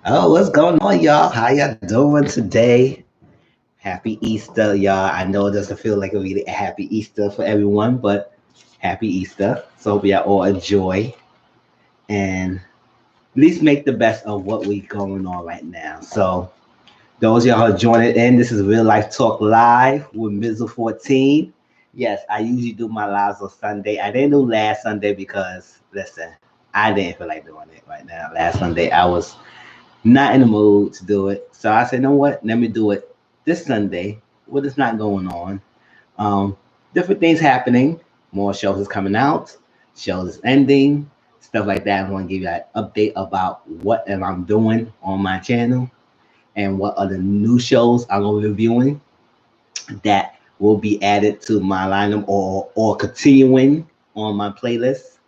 Oh, what's going on, y'all? How y'all doing today? Happy Easter, y'all. I know it doesn't feel like a really happy Easter for everyone, but happy Easter. So hope y'all all enjoy and at least make the best of what we going on right now. So those y'all who are joining in, this is Real Life Talk Live with Mizzle 14. Yes, I usually do my lives on Sunday. I didn't do last Sunday because listen, I didn't feel like doing it right now. Last Sunday I was not in the mood to do it. So I said, you know what? Let me do it this Sunday. What is not going on? Um, Different things happening. More shows is coming out. Shows is ending. Stuff like that. I want to give you an update about what am I'm doing on my channel and what are the new shows I'm gonna be reviewing that will be added to my lineup or continuing on my playlist.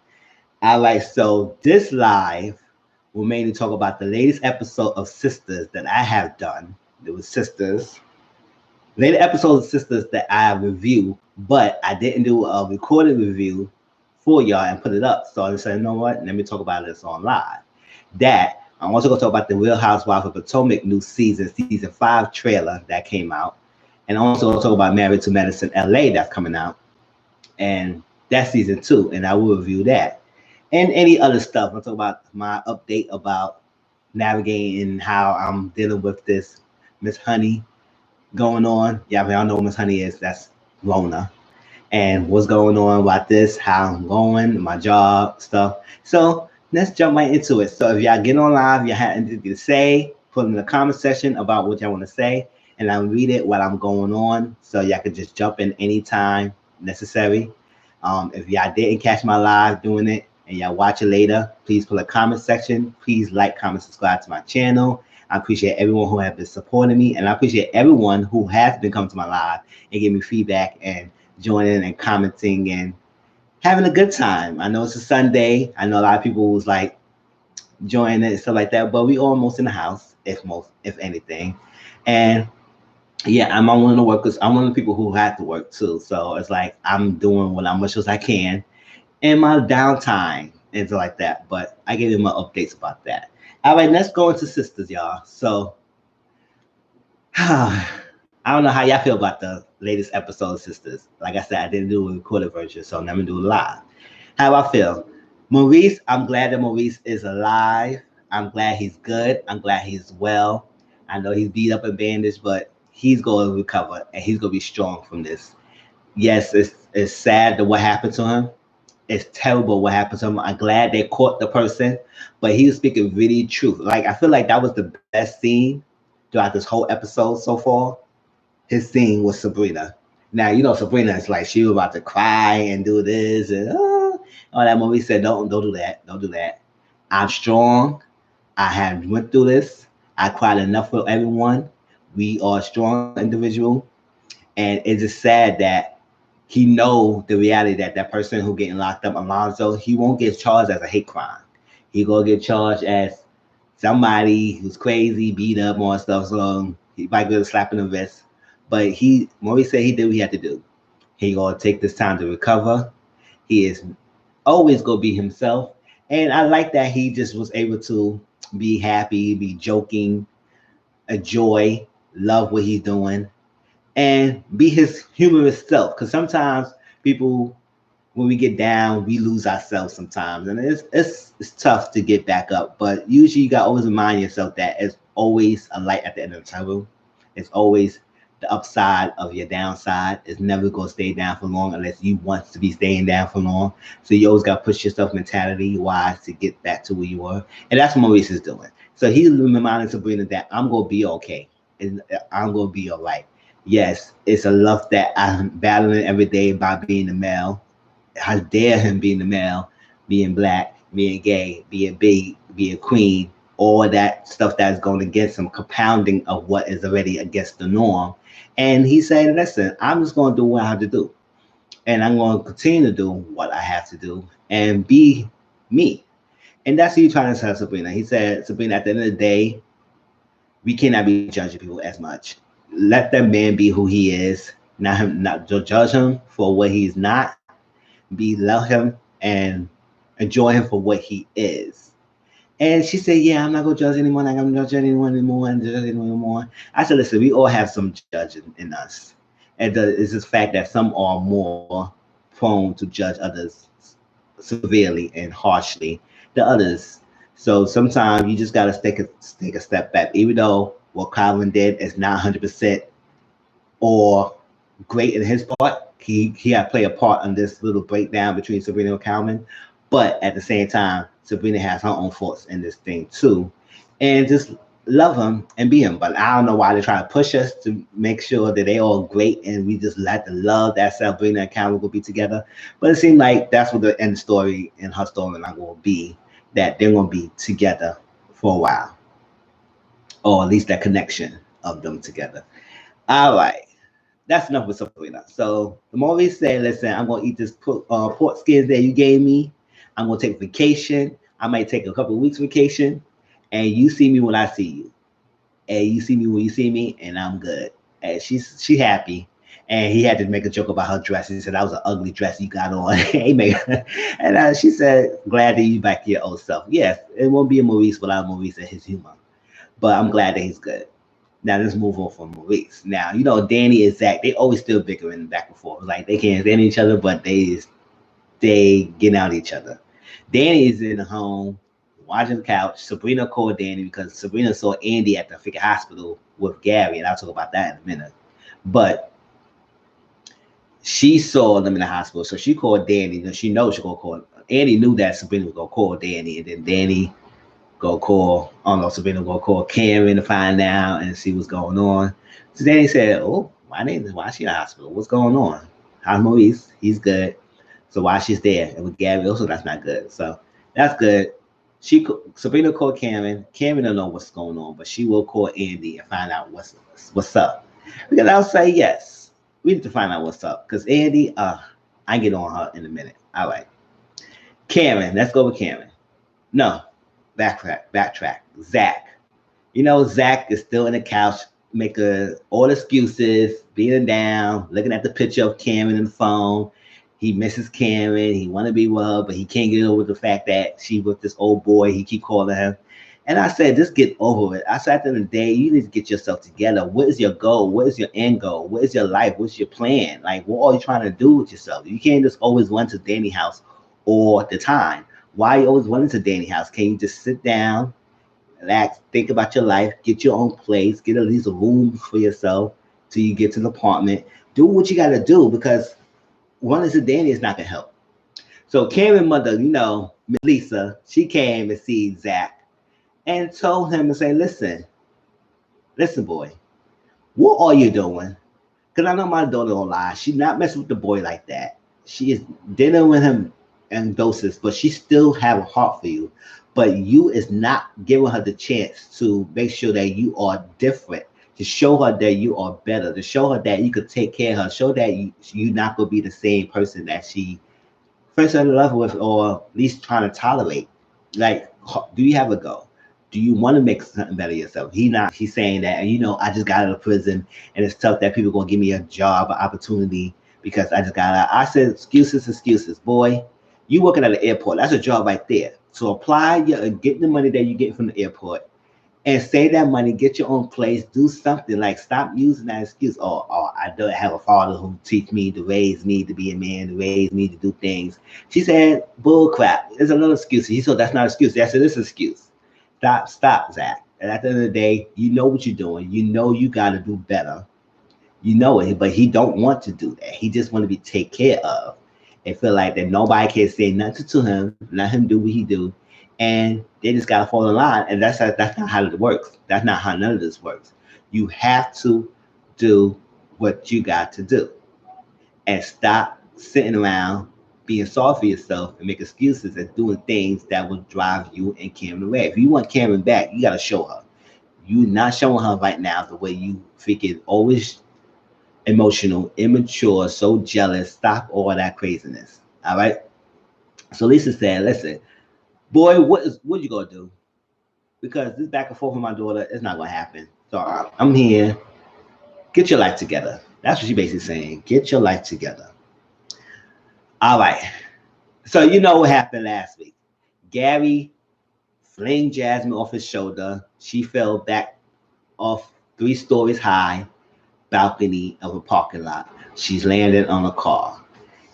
All right, so this live will mainly talk about the latest episode of Sistas that I have done. There was Sistas, later episodes of Sistas that I reviewed, but I didn't do a recorded review for y'all and put it up. So I said, you know what? Let me talk about this on live. That I'm also gonna talk about the Real Housewives of Potomac new season 5 trailer that came out, and I'm also gonna talk about Married to Medicine LA that's coming out, and that's season 2, and I will review that and any other stuff. I'll talk about my update about navigating how I'm dealing with this Miss Honey going on. Yeah, y'all know what Miss Honey is. That's Rona. And what's going on about this, how I'm going, my job, stuff. So let's jump right into it. So if y'all get on live, you have anything to say, put in the comment section about what y'all want to say, and I'll read it while I'm going on. So y'all can just jump in anytime necessary. If y'all didn't catch my live doing it and y'all watch it later, please put a comment section. Please like, comment, subscribe to my channel. I appreciate everyone who has been supporting me, and I appreciate everyone who has been coming to my live and giving me feedback and joining and commenting and having a good time. I know it's a Sunday. I know a lot of people was like joining it and stuff like that, but we almost in the house, if anything. And yeah, I'm one of the workers. I'm one of the people who have to work too. So it's like I'm doing what as much as I can in my downtime and stuff like that. But I gave you my updates about that. All right, let's go into Sistas, y'all. So I don't know how y'all feel about the latest episode of Sistas. Like I said, I didn't do a recorded version, so I'm never do it live. How I feel? Maurice, I'm glad that Maurice is alive. I'm glad he's good. I'm glad he's well. I know he's beat up and bandaged, but he's going to recover and he's going to be strong from this. Yes, it's sad that what happened to him. It's terrible what happened to him. I'm glad they caught the person, but he was speaking really truth. Like I feel like that was the best scene throughout this whole episode so far. His scene with Sabrina. Now you know Sabrina is like she was about to cry and do this and all that. Movie said, don't do that. Don't do that. I'm strong. I have went through this. I cried enough for everyone. We are a strong individual, and it's just sad that he know the reality that that person who getting locked up, Alonzo, he won't get charged as a hate crime. He gonna get charged as somebody who's crazy, beat up, more stuff. So he might get a slap in the wrist. But Maurice said he did what he had to do. He gonna take this time to recover. He is always gonna be himself. And I like that he just was able to be happy, be joking, enjoy, love what he's doing, and be his humorous self. Because sometimes people, when we get down, we lose ourselves sometimes, and it's tough to get back up. But usually, you got to always remind yourself that it's always a light at the end of the tunnel. It's always the upside of your downside. It's never going to stay down for long unless you want to be staying down for long. So you always got to push yourself mentality wise to get back to where you were, and that's what Maurice is doing. So he's reminding Sabrina that I'm going to be okay, and I'm going to be all right. Yes, it's a love that I'm battling every day by being a male. How dare him being a male, being black, being gay, being big, being queen, all that stuff that's going against him, compounding of what is already against the norm. And he said, listen, I'm just going to do what I have to do. And I'm going to continue to do what I have to do and be me. And that's what he's trying to tell Sabrina. He said, Sabrina, at the end of the day, we cannot be judging people as much. Let that man be who he is, not judge him for what he's not. love him and enjoy him for what he is. And she said, "Yeah, I'm not gonna judge anyone. Like, I'm not judging anyone anymore. And judge anyone anymore." I said, "Listen, we all have some judging in us, and it's this fact that some are more prone to judge others severely and harshly than others. So sometimes you just gotta take a step back, even though what Calvin did is not 100% or great in his part. He had to play a part in this little breakdown between Sabrina and Calvin, but at the same time, Sabrina has her own faults in this thing too, and just love him and be him. But I don't know why they try to push us to make sure that they all great and we just let the love that Sabrina and Calvin will be together. But it seemed like that's what the end story and her storyline will be, that they're gonna be together for a while, or at least that connection of them together. All right, that's enough with Sabrina. So the Maurice said, "Listen, I'm gonna eat this pork skins that you gave me. I'm gonna take vacation. I might take a couple of weeks vacation, and you see me when I see you, and you see me when you see me, and I'm good." And she happy. And he had to make a joke about her dress. He said, "That was an ugly dress you got on." Amen. And she said, "Glad that you back to your old self." Yes, it won't be a Maurice without Maurice and his humor, but I'm glad that he's good. Now let's move on from Maurice. Now, Danny and Zach, they always still bickering back and forth. Like they can't stand each other, but they getting out each other. Danny is in the home watching the couch. Sabrina called Danny because Sabrina saw Andy at the freaking hospital with Gary, and I'll talk about that in a minute. But she saw them in the hospital, so she called Danny, and she knows she's gonna call. Andy knew that Sabrina was gonna call Danny, and then Danny go call, I don't know, Sabrina go call Karen to find out and see what's going on. So Danny said, "Oh, why is she in the hospital? What's going on? How's Maurice? He's good. So why she's there?" And with Gary also, that's not good. So that's good. Sabrina called Karen. Karen don't know what's going on, but she will call Andy and find out what's up. Because I'll say yes. We need to find out what's up. Because Andy, I get on her in a minute. All right. Karen, let's go with Karen. No, backtrack. Zach. Zach is still in the couch, making all excuses, beating down, looking at the picture of Karen in the phone. He misses Karen. He want to be with her, but he can't get over the fact that she with this old boy. He keep calling him. And I said, just get over it. I said, at the end of the day, you need to get yourself together. What is your goal? What is your end goal? What is your life? What's your plan? Like, what are you trying to do with yourself? You can't just always run to Danny house all the time. Why are you always running to Danny house? Can you just sit down, relax, think about your life, get your own place, get at least a room for yourself till you get to the apartment. Do what you got to do, because running to Danny is not going to help. So Karen's mother, Lisa, she came and see Zach and told him and say, listen, boy, what are you doing? Because I know my daughter don't lie. She's not messing with the boy like that. She is dealing with him in doses, but she still have a heart for you. But you is not giving her the chance to make sure that you are different, to show her that you are better, to show her that you could take care of her, show that you're not going to be the same person that she first fell in love with, or at least trying to tolerate. Like, do you have a goal? Do you want to make something better yourself? He's saying that, I just got out of prison and it's tough that people going to give me a job, an opportunity because I just got out. I said, excuses. Boy, you working at the airport. That's a job right there. So apply get the money that you get from the airport and save that money, get your own place, do something. Like, stop using that excuse. Oh, I don't have a father who teach me, to raise me to be a man, to raise me to do things. She said, bull crap. There's another excuse. He said, that's not an excuse. I said, this is an excuse. Stop, Zach. And at the end of the day, you know what you're doing. You know you got to do better. You know it, but he don't want to do that. He just want to be taken care of and feel like that nobody can say nothing to him, let him do what he do. And they just got to fall in line. And that's not how it works. That's not how none of this works. You have to do what you got to do and stop sitting around being sorry for yourself and make excuses and doing things that will drive you and Karen away. If you want Karen back, you got to show her. You're not showing her right now the way you freaking always emotional, immature, so jealous. Stop all that craziness. All right. So Lisa said, listen, boy, what you gonna do? Because this back and forth with my daughter is not gonna happen. So I'm here. Get your life together. That's what she basically saying. Get your life together. All right. So you know what happened last week. Gary flinged Jasmine off his shoulder. She fell back off 3 stories high balcony of a parking lot. She's landed on a car.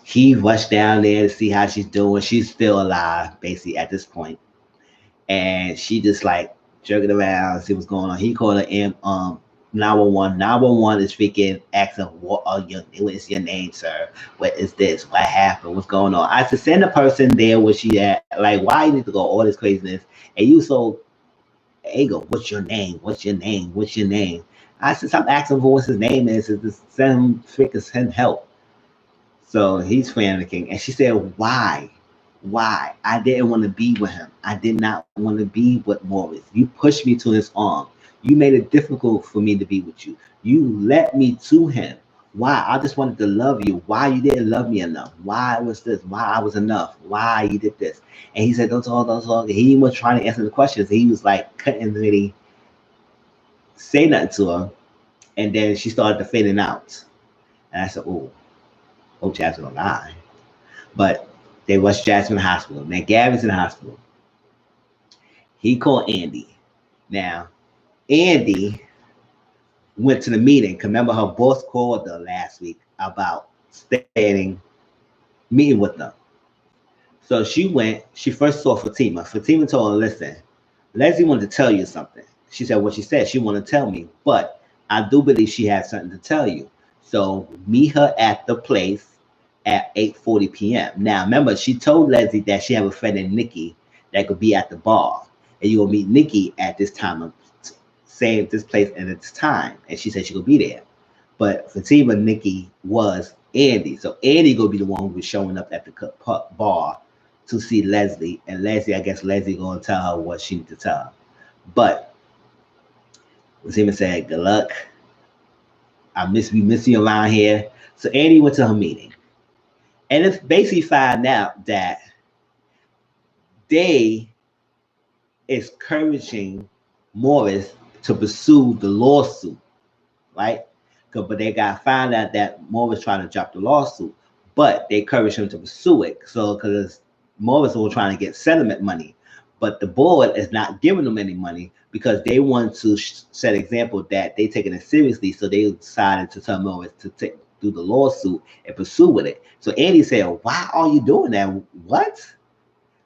He rushed down there to see how she's doing. She's still alive, basically, at this point. And she just like jerking around, see what's going on. He called her 911. 911 is freaking asking, what is your name, sir? What is this? What happened? What's going on? I said, send the person there where she at. Like, why you need to go all this craziness? And you so ego, what's your name? What's your name? What's your name? I said, stop asking for what his name is. Just send him freaking send help. So he's panicking. And she said, why? Why? I didn't want to be with him. I did not want to be with Morris. You pushed me to his arm. You made it difficult for me to be with you. You led me to him. Why? I just wanted to love you. Why you didn't love me enough? Why was this? Why I was enough? Why you did this? And he said, don't talk, don't talk. He was trying to answer the questions. He was like, couldn't really say nothing to her. And then she started to fading out. And I said, oh, Jasmine don't lie. But they rushed Jasmine to the hospital. Now Gary's in the hospital. He called Andy. Now, Andy went to the meeting. Remember her boss called her last week about meeting with them. So she went, she first saw Fatima. Fatima told her, listen, Leslie wanted to tell you something. She said what she said. She wanted to tell me, but I do believe she has something to tell you. So meet her at the place at 8:40 p.m. Now, remember, she told Leslie that she have a friend named Nikki that could be at the bar. And you will meet Nikki at this time of same this place and at this time. And she said she could be there. But Fatima, Nikki was Andy. So Andy gonna be the one who was showing up at the bar to see Leslie. And Leslie, I guess Leslie gonna tell her what she need to tell her. But Fatima said, good luck. We miss you around here. So Andy went to her meeting. And it's basically found out that they is encouraging Morris to pursue the lawsuit, right? But they got found out that Morris trying to drop the lawsuit, but they encouraged him to pursue it. So because Morris was trying to get settlement money, but the board is not giving them any money because they want to set example that they taking it seriously. So they decided to tell Morris to do the lawsuit and pursue with it. So Andy said, why are you doing that? What?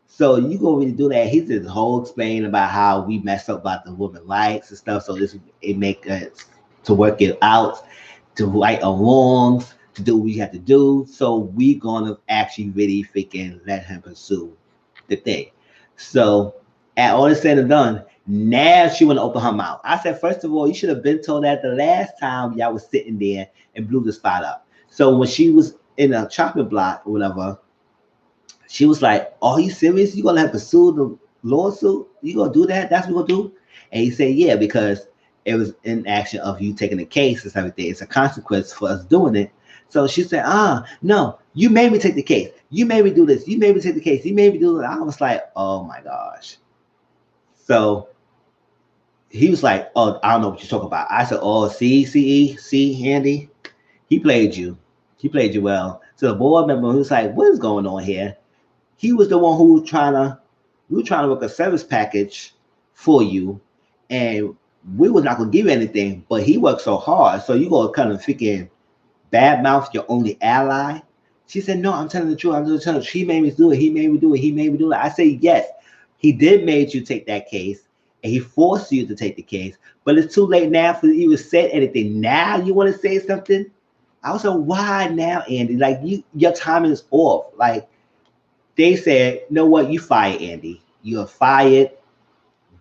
So you gonna really do that? He did the whole explain about how we messed up about the women's rights and stuff. So it make us to work it out, to right or wrongs, to do what we have to do. So we gonna actually really freaking let him pursue the thing. So at all is said and done, now she want to open her mouth. I said, first of all, you should have been told that the last time y'all was sitting there and blew the spot up. So when she was in a chopping block or whatever, she was like, are you serious? You gonna have to pursue the lawsuit? You gonna do that? That's what we're gonna do? And he said, yeah, because it was in action of you taking the case and everything. It's a consequence for us doing it. So she said, no, you made me take the case. You made me do this. You made me take the case. You made me do it. I was like, oh my gosh. So he was like, oh, I don't know what you're talking about. I said, oh, see, Andy, he played you. He played you well. So the board member was like, what is going on here? He was the one who was trying to work a service package for you, and we was not gonna give you anything, but he worked so hard. So you gonna kind of freaking badmouth your only ally? She said, no, I'm telling the truth. I'm just telling the truth. He made me do it. He made me do it. He made me do it. I say, yes, he did make you take that case, and he forced you to take the case, but it's too late now for you to say anything. Now you want to say something? I was like, why now, Andy? Like your timing is off. Like they said, you know what? You fired, Andy. You're fired.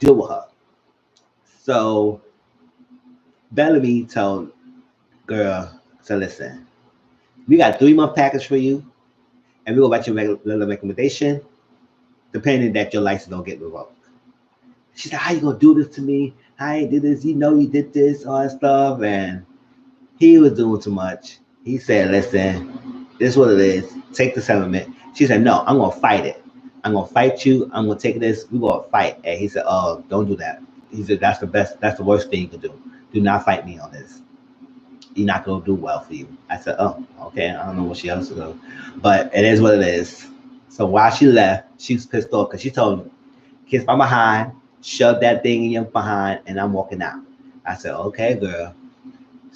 Deal with her. So Bellamy told girl, so listen, we got a 3-month package for you, and we will write you a little recommendation, depending that your license don't get revoked. She said, how you gonna do this to me? I ain't did this. You know you did this, all that stuff. And he was doing too much. He said, listen, this is what it is. Take the settlement. She said, no, I'm gonna fight it. I'm gonna fight you. I'm gonna take this. We're gonna fight. And he said, oh, don't do that. He said, that's the worst thing you can do. Do not fight me on this. you're not gonna do well for you. I said, oh, okay. I don't know what she else to do, but it is what it is. So while she left, she was pissed off because she told me, kiss my behind, shove that thing in your behind, and I'm walking out. I said, okay, girl,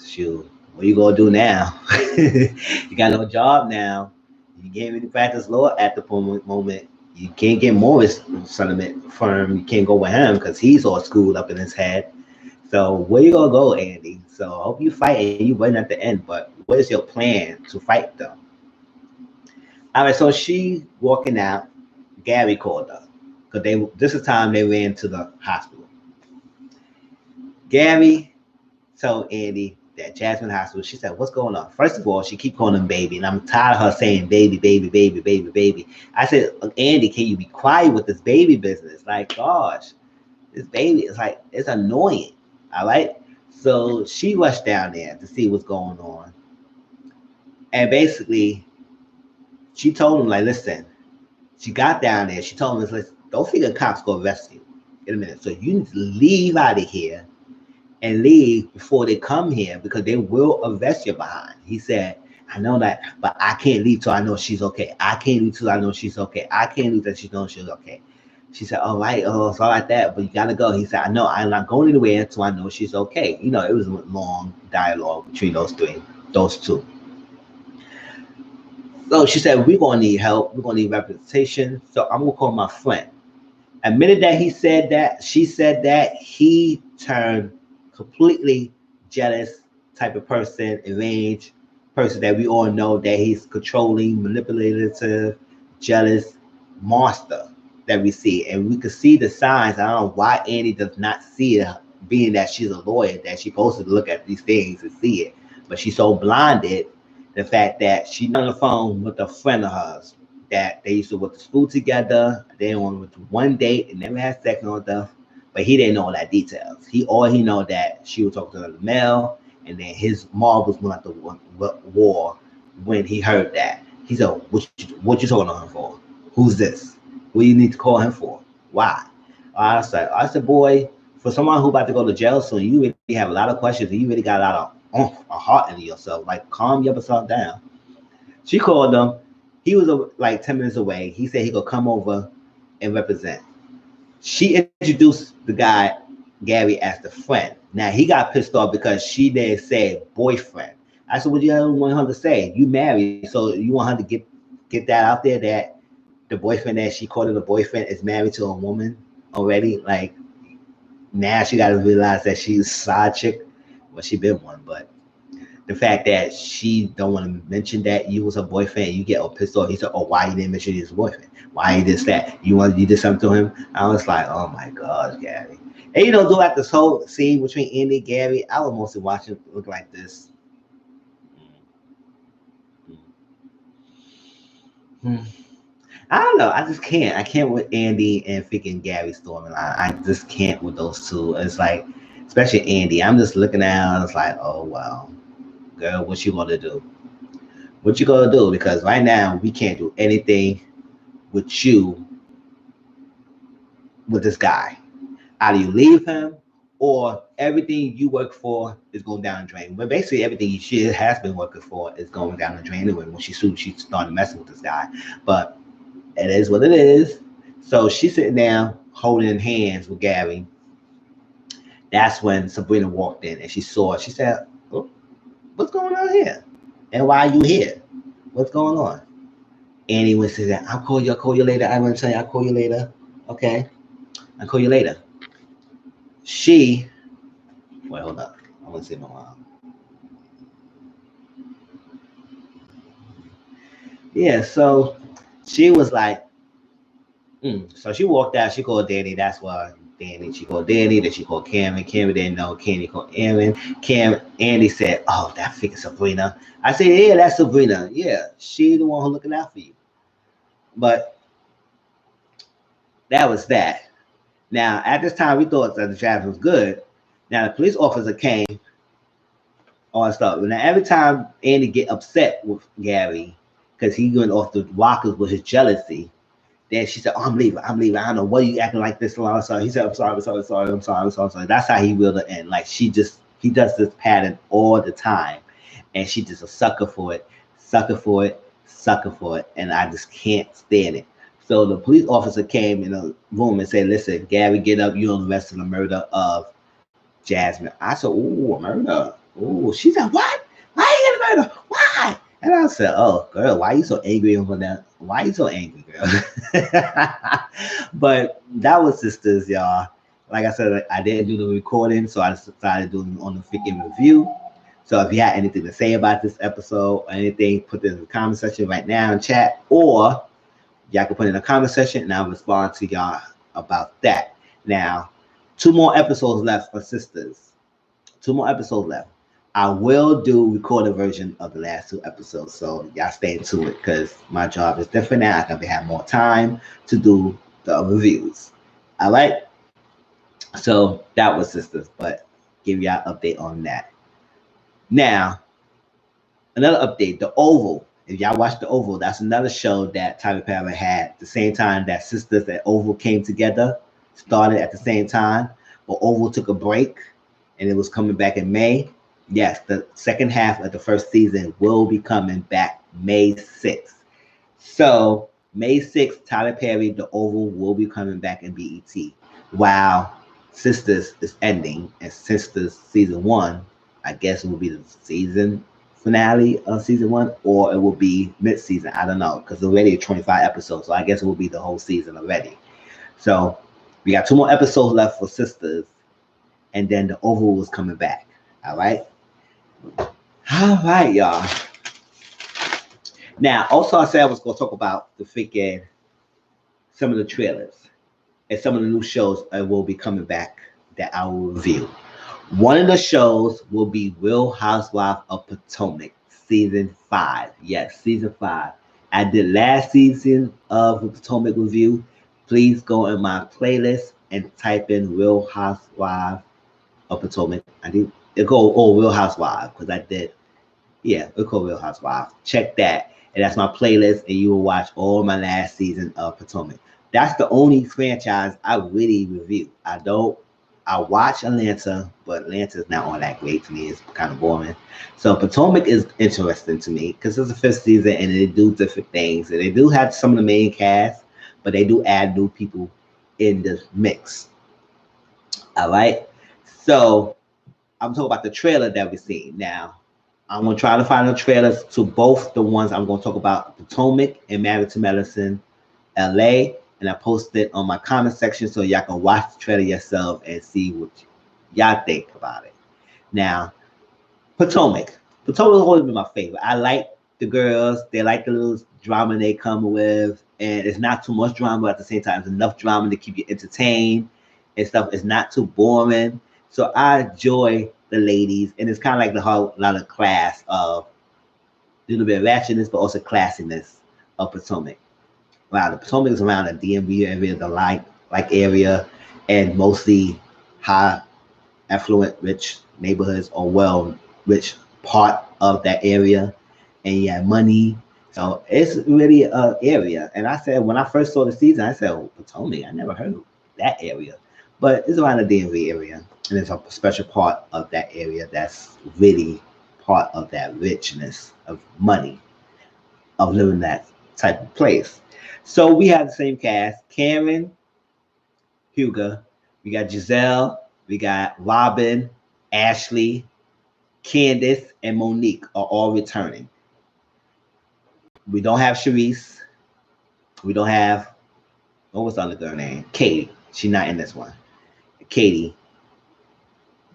shoot, what you gonna do now? You got no job now. You can't really practice law at the moment. You can't get Morris settlement firm. You can't go with him because he's all screwed up in his head. So where you gonna go, Andy? So I hope you fight and you win at the end. But what is your plan to fight them? All right. So she walking out. Gary called her because this is time they ran to the hospital. Gary told Andy that Jasmine Hospital. She said, "What's going on?" First of all, she keep calling him baby, and I'm tired of her saying baby, baby, baby, baby, baby. I said, Andy, can you be quiet with this baby business? Like, gosh, this baby is like it's annoying. All right. So she rushed down there to see what's going on, and basically, she told him like, listen. She got down there. She told him, listen, don't think the cops gonna arrest you in a minute. So you need to leave out of here and leave before they come here because they will arrest you behind. He said, I know that, but I can't leave till I know she's okay. I can't leave till I know she's okay. I can't leave till she knows she's okay. She said, all right, oh, it's all like that, but you gotta go. He said, I know I'm not going anywhere until I know she's okay. You know, it was a long dialogue between those two. So she said, we're gonna need help, we're gonna need representation. So I'm gonna call my friend. A minute that she said that, he turned completely jealous type of person, enraged person that we all know that he's controlling, manipulative, jealous monster that we see. And we could see the signs. I don't know why Annie does not see it, being that she's a lawyer, that she's supposed to look at these things and see it. But she's so blinded, the fact that she's on the phone with a friend of hers that they used to go to school together. They only went to one date and never had sex on stuff, but he didn't know all that details. He know that she was talking to the male, and then his marbles went out the war when he heard that. He said, "What you talking to him for? Who's this? What do you need to call him for? Why?" I said, boy, for someone who about to go to jail soon, you really have a lot of questions, and you really got a lot of a heart in yourself. Like, calm yourself down. She called him. He was like 10 minutes away. He said he could come over and represent. She introduced the guy, Gary, as the friend. Now he got pissed off because she didn't say boyfriend. I said, what do you want her to say? You married, so you want her to get that out there that the boyfriend that she called it a boyfriend is married to a woman already? Like, now she got to realize that she's a side chick. Well, she been one, but the fact that she don't want to mention that you was her boyfriend, you get all pissed off. He said, "Oh, why you didn't mention he was a boyfriend? Why you did that? You did something to him?" I was like, "Oh my God, Gary!" And do like this whole scene between Andy and Gary. I was mostly watching it look like this. I don't know. I just can't. I can't with Andy and freaking Gary storyline. I just can't with those two. It's like, especially Andy. I'm just looking at her. It's like, oh wow, girl, what you gonna do? What you gonna do? Because right now we can't do anything with you with this guy. Either you leave him or everything you work for is going down the drain. But basically everything she has been working for is going down the drain anyway. When she started messing with this guy. But it is what it is. So she's sitting down holding hands with Gary. That's when Sabrina walked in and she said, oh, what's going on here? And why are you here? What's going on? Annie would say that, I'll call you later. I want to tell you, I'll call you later. Okay. I'll call you later. Wait, hold up. I want to see my mom. Yeah, so she was like, So she walked out. She called Danny. That's why Danny. She called Danny. Then she called Cameron. Cameron didn't know. Candy called Aaron. Andy said, "Oh, that freaking Sabrina." I said, "Yeah, that's Sabrina. Yeah, she the one who looking out for you." But that was that. Now, at this time, we thought that the traffic was good. Now, the police officer came on stuff. Now, every time Andy get upset with Gary because he went off the rockers with his jealousy, then she said, "Oh, I'm leaving. I don't know what are you acting like this." So he said, I'm sorry. That's how he will end. Like he does this pattern all the time. and she just a sucker for it, sucker for it, sucker for it, and I just can't stand it. So the police officer came in the room and said, "Listen, Gary, get up. You're on the rest of the murder of Jasmine." I said, "Ooh, a murder." Ooh, she said, "What? Why are you gonna murder? Why?" And I said, "Oh, girl, why are you so angry over that? Why are you so angry, girl?" But that was Sistas, y'all. Like I said, I didn't do the recording, so I decided doing it on the freaking review. So if you had anything to say about this episode or anything, put it in the comment section right now in chat, or y'all can put it in the comment section and I'll respond to y'all about that. Now, 2 more episodes left for Sistas. 2 more episodes left. I will do recorded version of the last 2 episodes, so y'all stay tuned because my job is different now. I can have more time to do the reviews. All right. So that was Sistas, but give y'all an update on that. Now, another update: The Oval. If y'all watch The Oval, that's another show that Tyler Perry had the same time that Sistas and Oval came together, started at the same time, but Oval took a break and it was coming back in May. Yes, the second half of the first season will be coming back May 6th. So May 6th, Tyler Perry, The Oval will be coming back in BET. While Sistas is ending, and Sistas season 1, I guess it will be the season finale of season 1, or it will be mid-season. I don't know, because already 25 episodes, so I guess it will be the whole season already. So we got 2 more episodes left for Sistas, and then The Oval is coming back. All right. All right, y'all. Now, also I said I was going to talk about the freaking some of the trailers and some of the new shows that will be coming back that I will review. One of the shows will be Real Housewives of Potomac, season 5. Yes, season 5. I did last season of the Potomac review. Please go in my playlist and type in Real Housewives of Potomac. I think it go Real Housewives because I did. Yeah, it's called Real Housewives. Check that, and that's my playlist, and you will watch all my last season of Potomac. That's the only franchise I really review. I watch Atlanta, but Atlanta's not all that great to me. It's kind of boring. So Potomac is interesting to me because it's the 5th season, and they do different things, and they do have some of the main cast, but they do add new people in the mix. All right, so I'm talking about the trailer that we're seeing now. I'm going to try to find the trailers to both the ones I'm going to talk about, Potomac and Married to Medicine, LA, and I posted it on my comment section so y'all can watch the trailer yourself and see what y'all think about it. Now, Potomac. Potomac has always been my favorite. I like the girls. They like the little drama they come with, and it's not too much drama, but at the same time, it's enough drama to keep you entertained and stuff. It's not too boring. So I enjoy the ladies, and it's kind of like the whole lot of class of a little bit of ratchetness, but also classiness of Potomac. Wow, the Potomac is around the DMV area, the like area, and mostly high, affluent, rich neighborhoods, or well, rich part of that area, and you have money. So it's really an area. And I said, when I first saw the season, I said, oh, Potomac, I never heard of that area. But it's around the DMV area, and it's a special part of that area that's really part of that richness of money, of living that type of place. So we have the same cast: Karen, Hugo, we got Giselle, we got Robin, Ashley, Candace, and Monique are all returning. We don't have Sharice. We don't have, what was the other girl name? Katie. She's not in this one. Katie.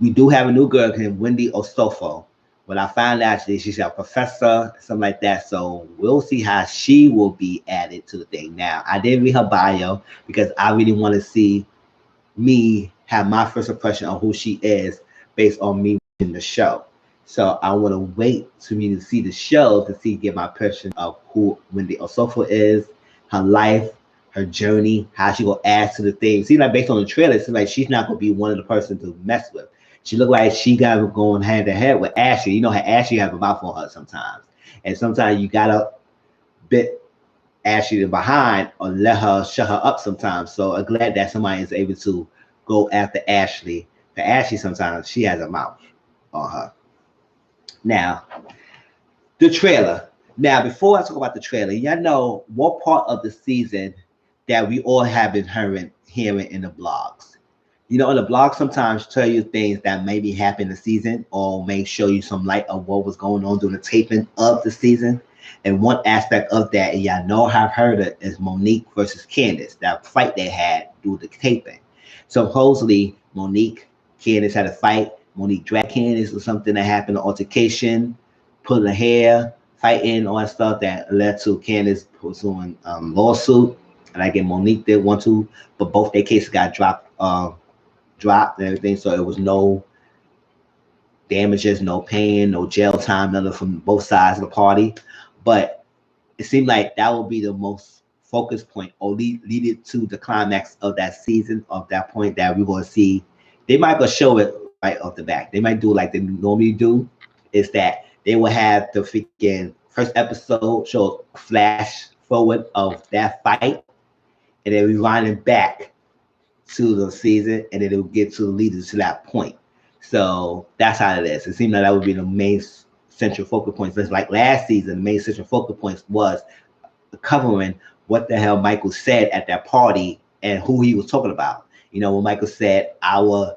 We do have a new girl named Wendy Osofo. But I found out she's a professor, something like that. So we'll see how she will be added to the thing. Now, I did read her bio because I really want to see me have my first impression of who she is based on me in the show. So I want to wait to me to see the show to see, get my impression of who Wendy Osofo is, her life, her journey, how she will add to the thing. See, like based on the trailer, it's like she's not gonna be one of the person to mess with. She looked like she got going hand to hand with Ashley. You know how Ashley have a mouth on her sometimes, and sometimes you gotta bit Ashley behind or let her shut her up sometimes. So I'm glad that somebody is able to go after Ashley. But Ashley sometimes she has a mouth on her. Now, The trailer. Now, before I talk about the trailer, y'all know what part of the season that we all have been hearing in the blogs. You know, in the blogs sometimes tell you things that maybe happen in the season or may show you some light of what was going on during the taping of the season. And one aspect of that, and y'all know I've heard it, is Monique versus Candace, that fight they had through the taping. So supposedly Candace had a fight. Monique dragged Candace or something that happened, an altercation, pulling her hair, fighting, all that stuff that led to Candace pursuing lawsuit. And I get Monique did one too, but both their cases got dropped and everything. So it was no damages, no pain, no jail time, none of from both sides of the party. But it seemed like that would be the most focus point or lead it to the climax of that season, of that point that we're going to see. They might go show it right off the back. They might do like they normally do, is that they will have the freaking first episode show a flash forward of that fight, and then rewind it back to the season, and then it will get to the leaders to that point. So that's how it is. It seemed like that would be the main central focal points. Just like last season, the main central focal points was covering what the hell Michael said at that party and who he was talking about. You know, when Michael said, "Our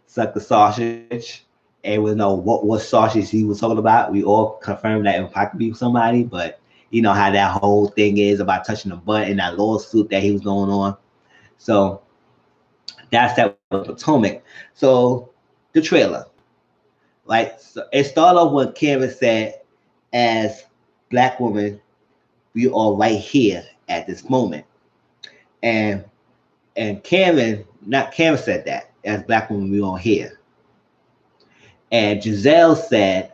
sucker sausage," and we know what sausage he was talking about. We all confirmed that it might be somebody, but you know how that whole thing is about touching the butt and that lawsuit that he was going on. So that's that with Potomac. So the trailer, like, so it started off when Karen said, "As Black women, we are right here at this moment," and not Karen said that, "As Black women, we are here." And Giselle said,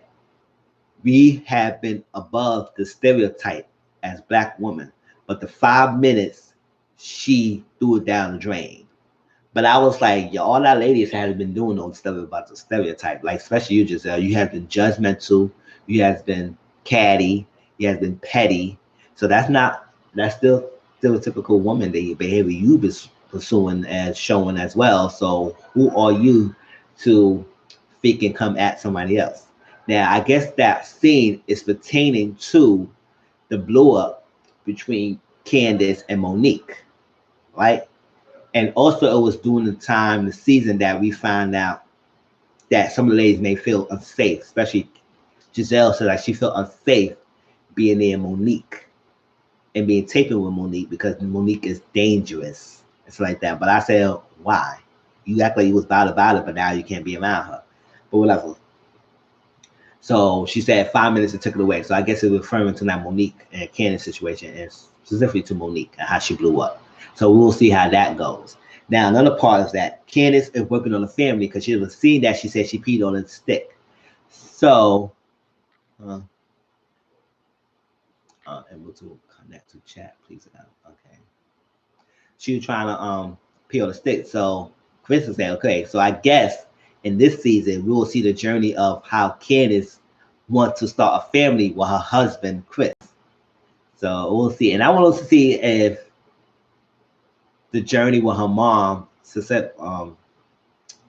"We have been above the stereotype as Black women, but the 5 minutes she threw it down the drain." But I was like, yo, all that ladies haven't been doing no stuff about the stereotype. Like, especially you, Giselle. You have been judgmental. You have been catty. You have been petty. So that's still stereotypical woman behavior you been pursuing and showing as well. So who are you to freaking come at somebody else? Now, I guess that scene is pertaining to the blow up between Candace and Monique, right? And also, it was during the season that we found out that some of the ladies may feel unsafe, especially Giselle said like she felt unsafe being near Monique and being taken with Monique because Monique is dangerous. It's like that. But I said, why? You act like you was about it, but now you can't be around her. But whatever. So she said 5 minutes and took it away. So I guess it was referring to that Monique and Candace situation, and specifically to Monique and how she blew up. So we'll see how that goes. Now, another part is that Candace is working on the family because she was seeing that she said she peed on a stick. So, able to connect to chat, please. Okay. She was trying to pee on the stick. So Chris was saying, okay, so I guess in this season we will see the journey of how Candace wants to start a family with her husband Chris. So we'll see, and I want to see if the journey with her mom,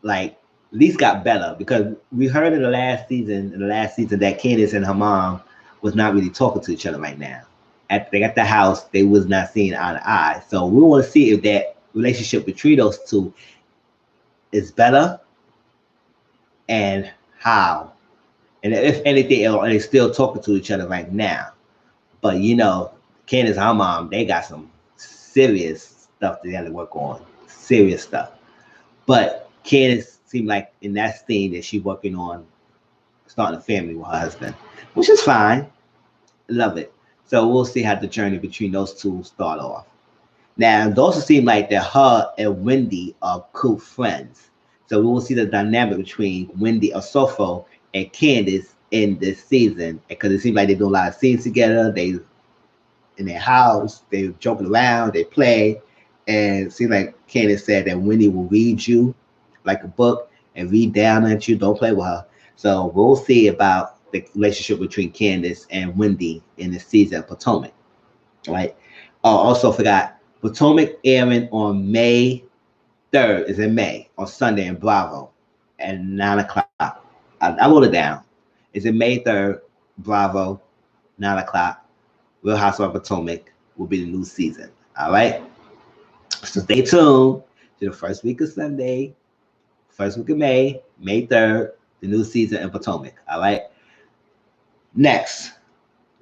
like at least got better, because we heard in the last season that Candace and her mom was not really talking to each other right now. They got the house, they was not seeing eye to eye. So we want to see if that relationship between those two is better and how. And if anything, are they still talking to each other right now? But you know, Candace and her mom, they got some serious stuff they got to work on. Serious stuff. But Candace seemed like in that scene that she's working on starting a family with her husband, which is fine. Love it. So we'll see how the journey between those two start off. Now, it also seems like that her and Wendy are cool friends. So we will see the dynamic between Wendy Osofo and Candace in this season, because it seems like they do a lot of scenes together. They in their house, they joking around, they play, and it seems like Candace said that Wendy will read you like a book and read down at you. Don't play with her. So we'll see about the relationship between Candace and Wendy in this season of Potomac. Right. Also forgot Potomac airing on May 3rd, is in May, on Sunday in Bravo at 9 o'clock. I wrote it down. It's in May 3rd Bravo, 9 o'clock. Real Housewives of Potomac will be the new season. All right. So stay tuned to the first week of Sunday, first week of May, May 3rd, the new season in Potomac. All right. Next,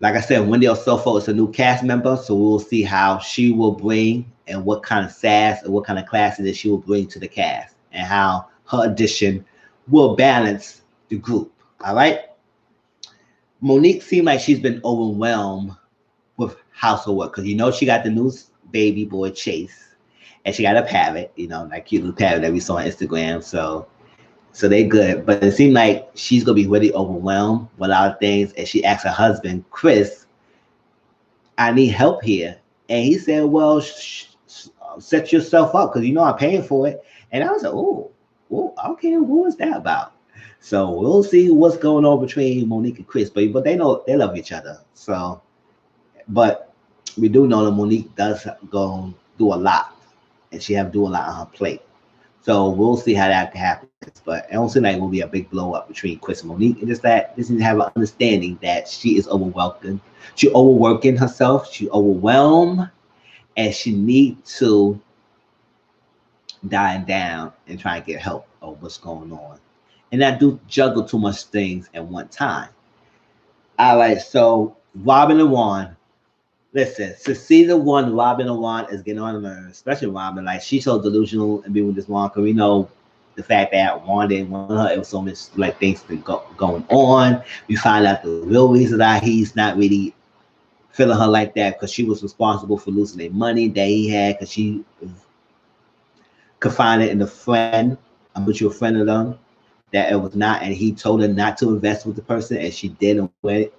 like I said, Wendy Osofo is a new cast member, so we'll see how she will bring and what kind of sass and what kind of classes that she will bring to the cast and how her addition will balance the group. All right. Monique seemed like she's been overwhelmed with household work because she got the new baby boy Chase, and she got a parrot, that cute little parrot that we saw on Instagram. So they good, but it seemed like she's gonna be really overwhelmed with a lot of things, and she asked her husband Chris, "I need help here," and he said, "Well, set yourself up because I'm paying for it." And I was like, "Oh, okay, what was that about?" So we'll see what's going on between Monique and Chris, but they know they love each other. So, but we do know that Monique does go do a lot, and she have to do a lot on her plate. So we'll see how that happens. But I don't seem like it will be a big blow up between Chris and Monique. And just that this needs to have an understanding that she is overworking. She overworking herself. She overwhelmed, and she need to dial down and try and get help of what's going on, and not do juggle too much things at one time. All right. So Robin and Juan. Listen, since season one, Robin and Juan is getting on the nerves, especially Robin. Like she's so delusional and being with this Juan, because we know the fact that Juan didn't want her. It was so much like things going on. We find out the real reason that he's not really feeling her like that because she was responsible for losing the money that he had because she was confided in a friend, a mutual friend of them, that it was not, and he told her not to invest with the person, and she did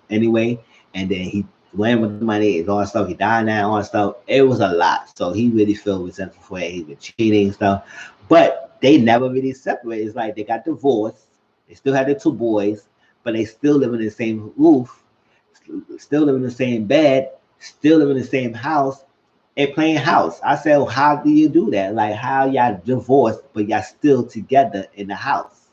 anyway. And then he went with the money and all that stuff. He died now, all that stuff. It was a lot. So he really felt resentful for it. He was cheating and stuff. But they never really separated. It's like they got divorced. They still had their two boys, but they still live in the same roof, still live in the same bed, still live in the same house, and playing house. I said, well, how do you do that? Like, how y'all divorced, but y'all still together in the house?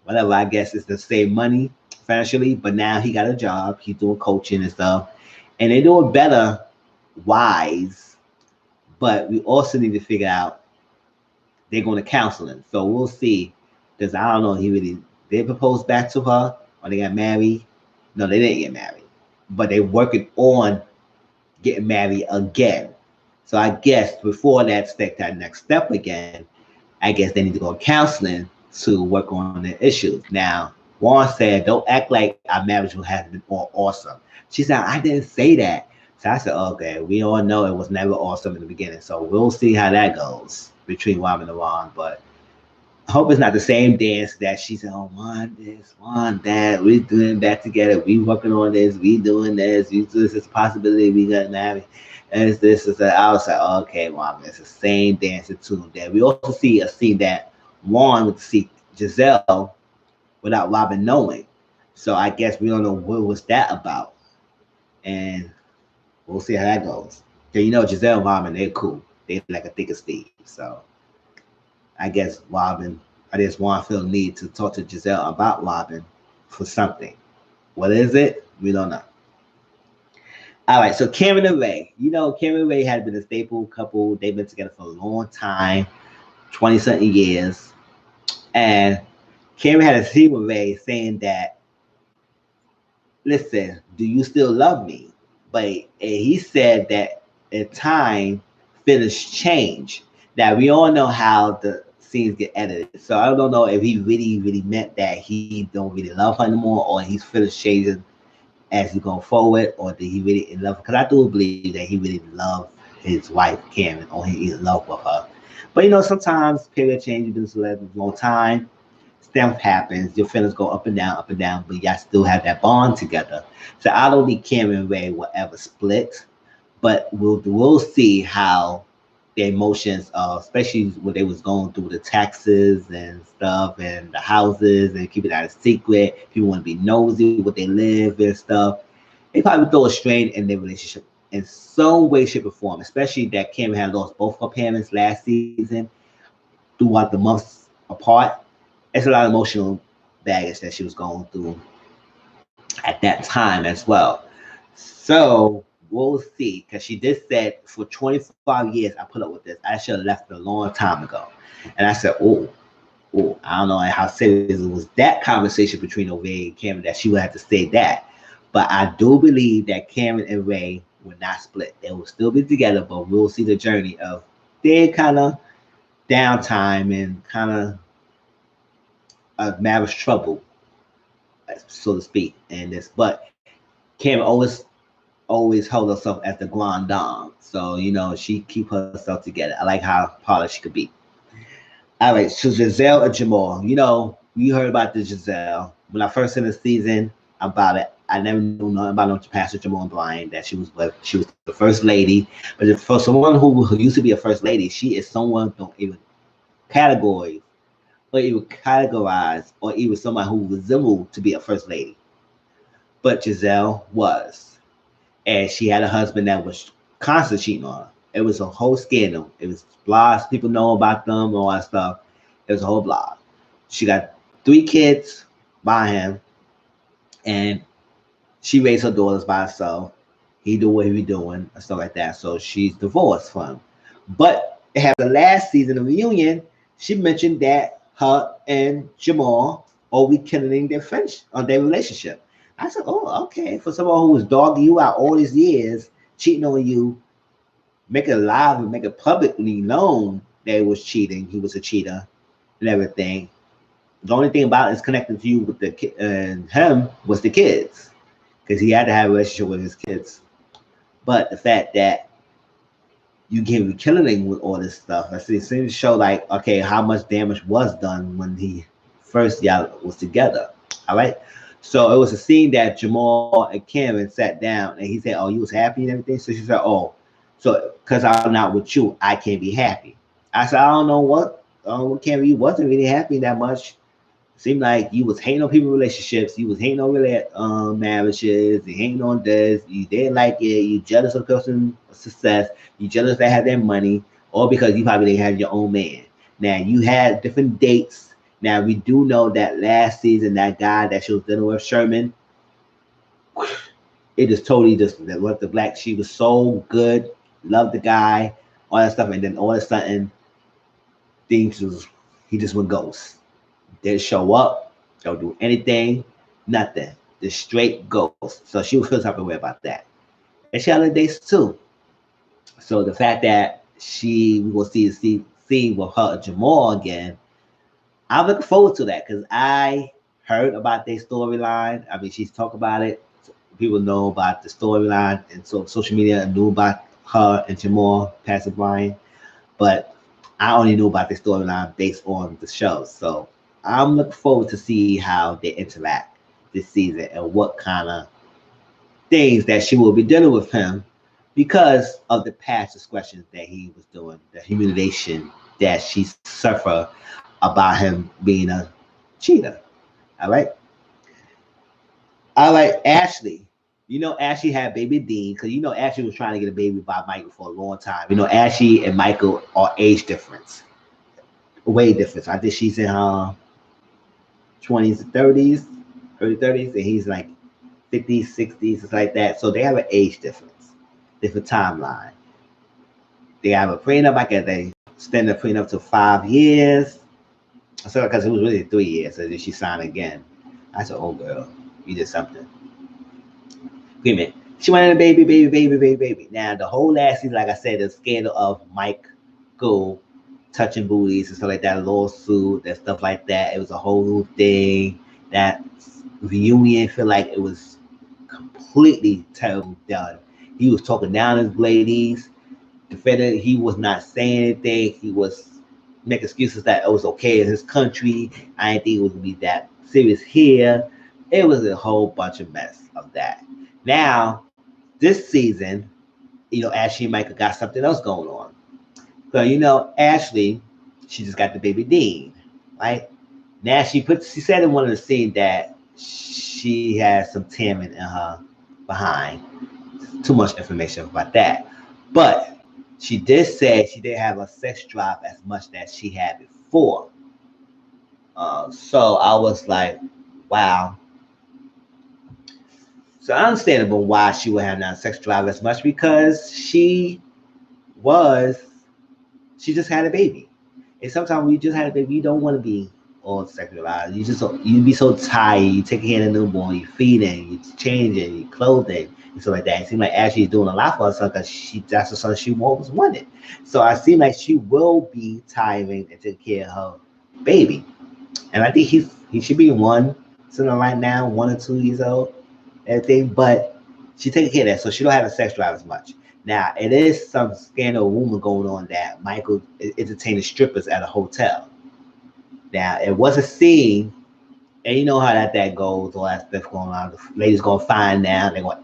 Whatever, I guess it's the same money financially, but now he got a job. He's doing coaching and stuff, and they're doing better wise. But we also need to figure out they're going to counseling. So we'll see. Because I don't know, they proposed back to her or they got married. No, they didn't get married, but they're working on getting married again. So I guess before take that next step again, I guess they need to go to counseling to work on the issues. Now, Juan said, "Don't act like our marriage will have been all awesome." She said, "I didn't say that." So I said, "Okay, we all know it was never awesome in the beginning. So we'll see how that goes between Juan and Juan." But I hope it's not the same dance that she said, "Oh, Juan this, Juan that. We doing that together. We working on this. We doing this. This is a possibility we got married." And it's this is that. I was like, "Okay, Juan, it's the same dancing tune." There. We also see a scene that Juan would see Giselle without Robin knowing. So I guess we don't know what was that about. And we'll see how that goes. Giselle and Robin, they're cool. They like a thick as thieves. So I guess Juan feel the need to talk to Giselle about Robin for something. What is it? We don't know. All right, so Karen and Ray. Karen and Ray had been a staple couple. They've been together for a long time, 20 something years. And Karen had a scene with Ray saying that, "Listen, do you still love me?" But he said that in time, feelings change. Now we all know how the scenes get edited, so I don't know if he really, really meant that he don't really love her anymore, or his feelings changing as he go forward, or did he really in love? Because I do believe that he really loved his wife Karen, or he in love with her. But sometimes period change. You've been celebrity for a long time. Stuff happens. Your feelings go up and down, but y'all still have that bond together. So I don't think Karen and Ray will ever split, but we'll see how the emotions, especially when they was going through the taxes and stuff, and the houses, and keep it out of secret. People want to be nosy what they live and stuff. They probably throw a strain in their relationship in some way, shape, or form. Especially that Karen had lost both her parents last season throughout the months apart. It's a lot of emotional baggage that she was going through at that time as well. So we'll see, because she did said for 25 years I put up with this. I should have left it a long time ago. And I said, oh, I don't know how serious it was, that conversation between Ray and Cameron, that she would have to say that. But I do believe that Cameron and Ray will not split. They will still be together, but we'll see the journey of their kind of downtime and kind of a marriage trouble, so to speak. And this, but Cameron always held herself as the grande dame. So, she keep herself together. I like how polished she could be. All right, so Giselle or Jamal. We heard about the Giselle. When I first seen the season about it, I never knew nothing about no Pastor Jamal Bryan, that she was the first lady. But for someone who used to be a first lady, she is someone don't even category or even categorize or even someone who resembled to be a first lady. But Giselle was. And she had a husband that was constantly cheating on her. It was a whole scandal. It was blogs, people know about them and all that stuff. It was a whole blog. She got 3 kids by him, and she raised her daughters by herself. He do what he be doing and stuff like that. So she's divorced from him. But the last season of reunion, she mentioned that her and Jamal are rekindling their friendship on their relationship. I said, oh, okay. For someone who was dogging you out all these years, cheating on you, make it live and make it publicly known that he was cheating, he was a cheater and everything. The only thing about it is connecting to you with the kid and him was the kids, because he had to have a relationship with his kids. But the fact that you can be killing him with all this stuff, it seems to show like, okay, how much damage was done when he first y'all was together. All right. So it was a scene that Jamal and Cameron sat down, and he said, oh, you was happy and everything. So she said, oh, so because I'm not with you, I can't be happy. I said, I don't know what Cameron, you wasn't really happy that much. Seemed like you was hating on people's relationships, you was hating on marriages, you hating on this, you didn't like it, you jealous of person's success, you jealous they had their money, or because you probably didn't have your own man. Now you had different dates. Now we do know that last season that guy that she was dealing with, Sherman, it is totally different. That what the black, she was so good, loved the guy, all that stuff, and then all of a sudden things was, he just went ghost. Didn't show up, don't do anything, nothing. Just straight ghost. So she feels type of way about that. And she had other dates too. So the fact that we will see with her and Jamal again, I'm looking forward to that, because I heard about their storyline. I mean, she's talked about it. People know about the storyline, and so social media knew about her and Jamal, Pastor Brian. But I only knew about the storyline based on the show. So I'm looking forward to see how they interact this season and what kind of things that she will be dealing with him because of the past discretions that he was doing, the humiliation that she suffered about him being a cheater. All right. All right, Ashley. Ashley had baby Dean, because Ashley was trying to get a baby by Michael for a long time. Ashley and Michael are age difference, way difference. I think she's in her 20s, 30s, early 30s, and he's like 50s, 60s, it's like that. So they have an age difference, different timeline. They have a prenup. I guess they extended the prenup to 5 years. So because it was really 3 years, so then she signed again. I said, "Oh girl, you did something." Wait a minute. She wanted a baby, baby, baby, baby, baby. Now the whole last season, like I said, the scandal of Michael touching booties and stuff like that, lawsuit and stuff like that. It was a whole new thing. That reunion feel like it was completely terribly done. He was talking down his ladies. Defended, he was not saying anything. He was making excuses that it was okay in his country. I didn't think it would be that serious here. It was a whole bunch of mess of that. Now, this season, Ashley and Michael got something else going on. So, Ashley, she just got the baby Dean, right? Now she said in one of the scenes that she has some tanning in her behind. Too much information about that. But she did say she didn't have a sex drive as much as she had before. So I was like, wow. So understandable why she would have not sex drive as much because was she just had a baby. And sometimes when you just had a baby, you don't want to be all sexualized. You be so tired. You take care of the newborn, you feeding, you changing, you clothing, and stuff like that. It seems like Ashley's doing a lot for her son because that's the son she always wanted. So I seem like she will be tiring and taking care of her baby. And I think he should be one something right now, 1 or 2 years old, everything. But she taking care of that, so she don't have a sex drive as much. Now it is some scandal rumor going on that Michael is entertaining strippers at a hotel. Now it was a scene, and you know how that goes, all that stuff going on. The ladies gonna find out, they gonna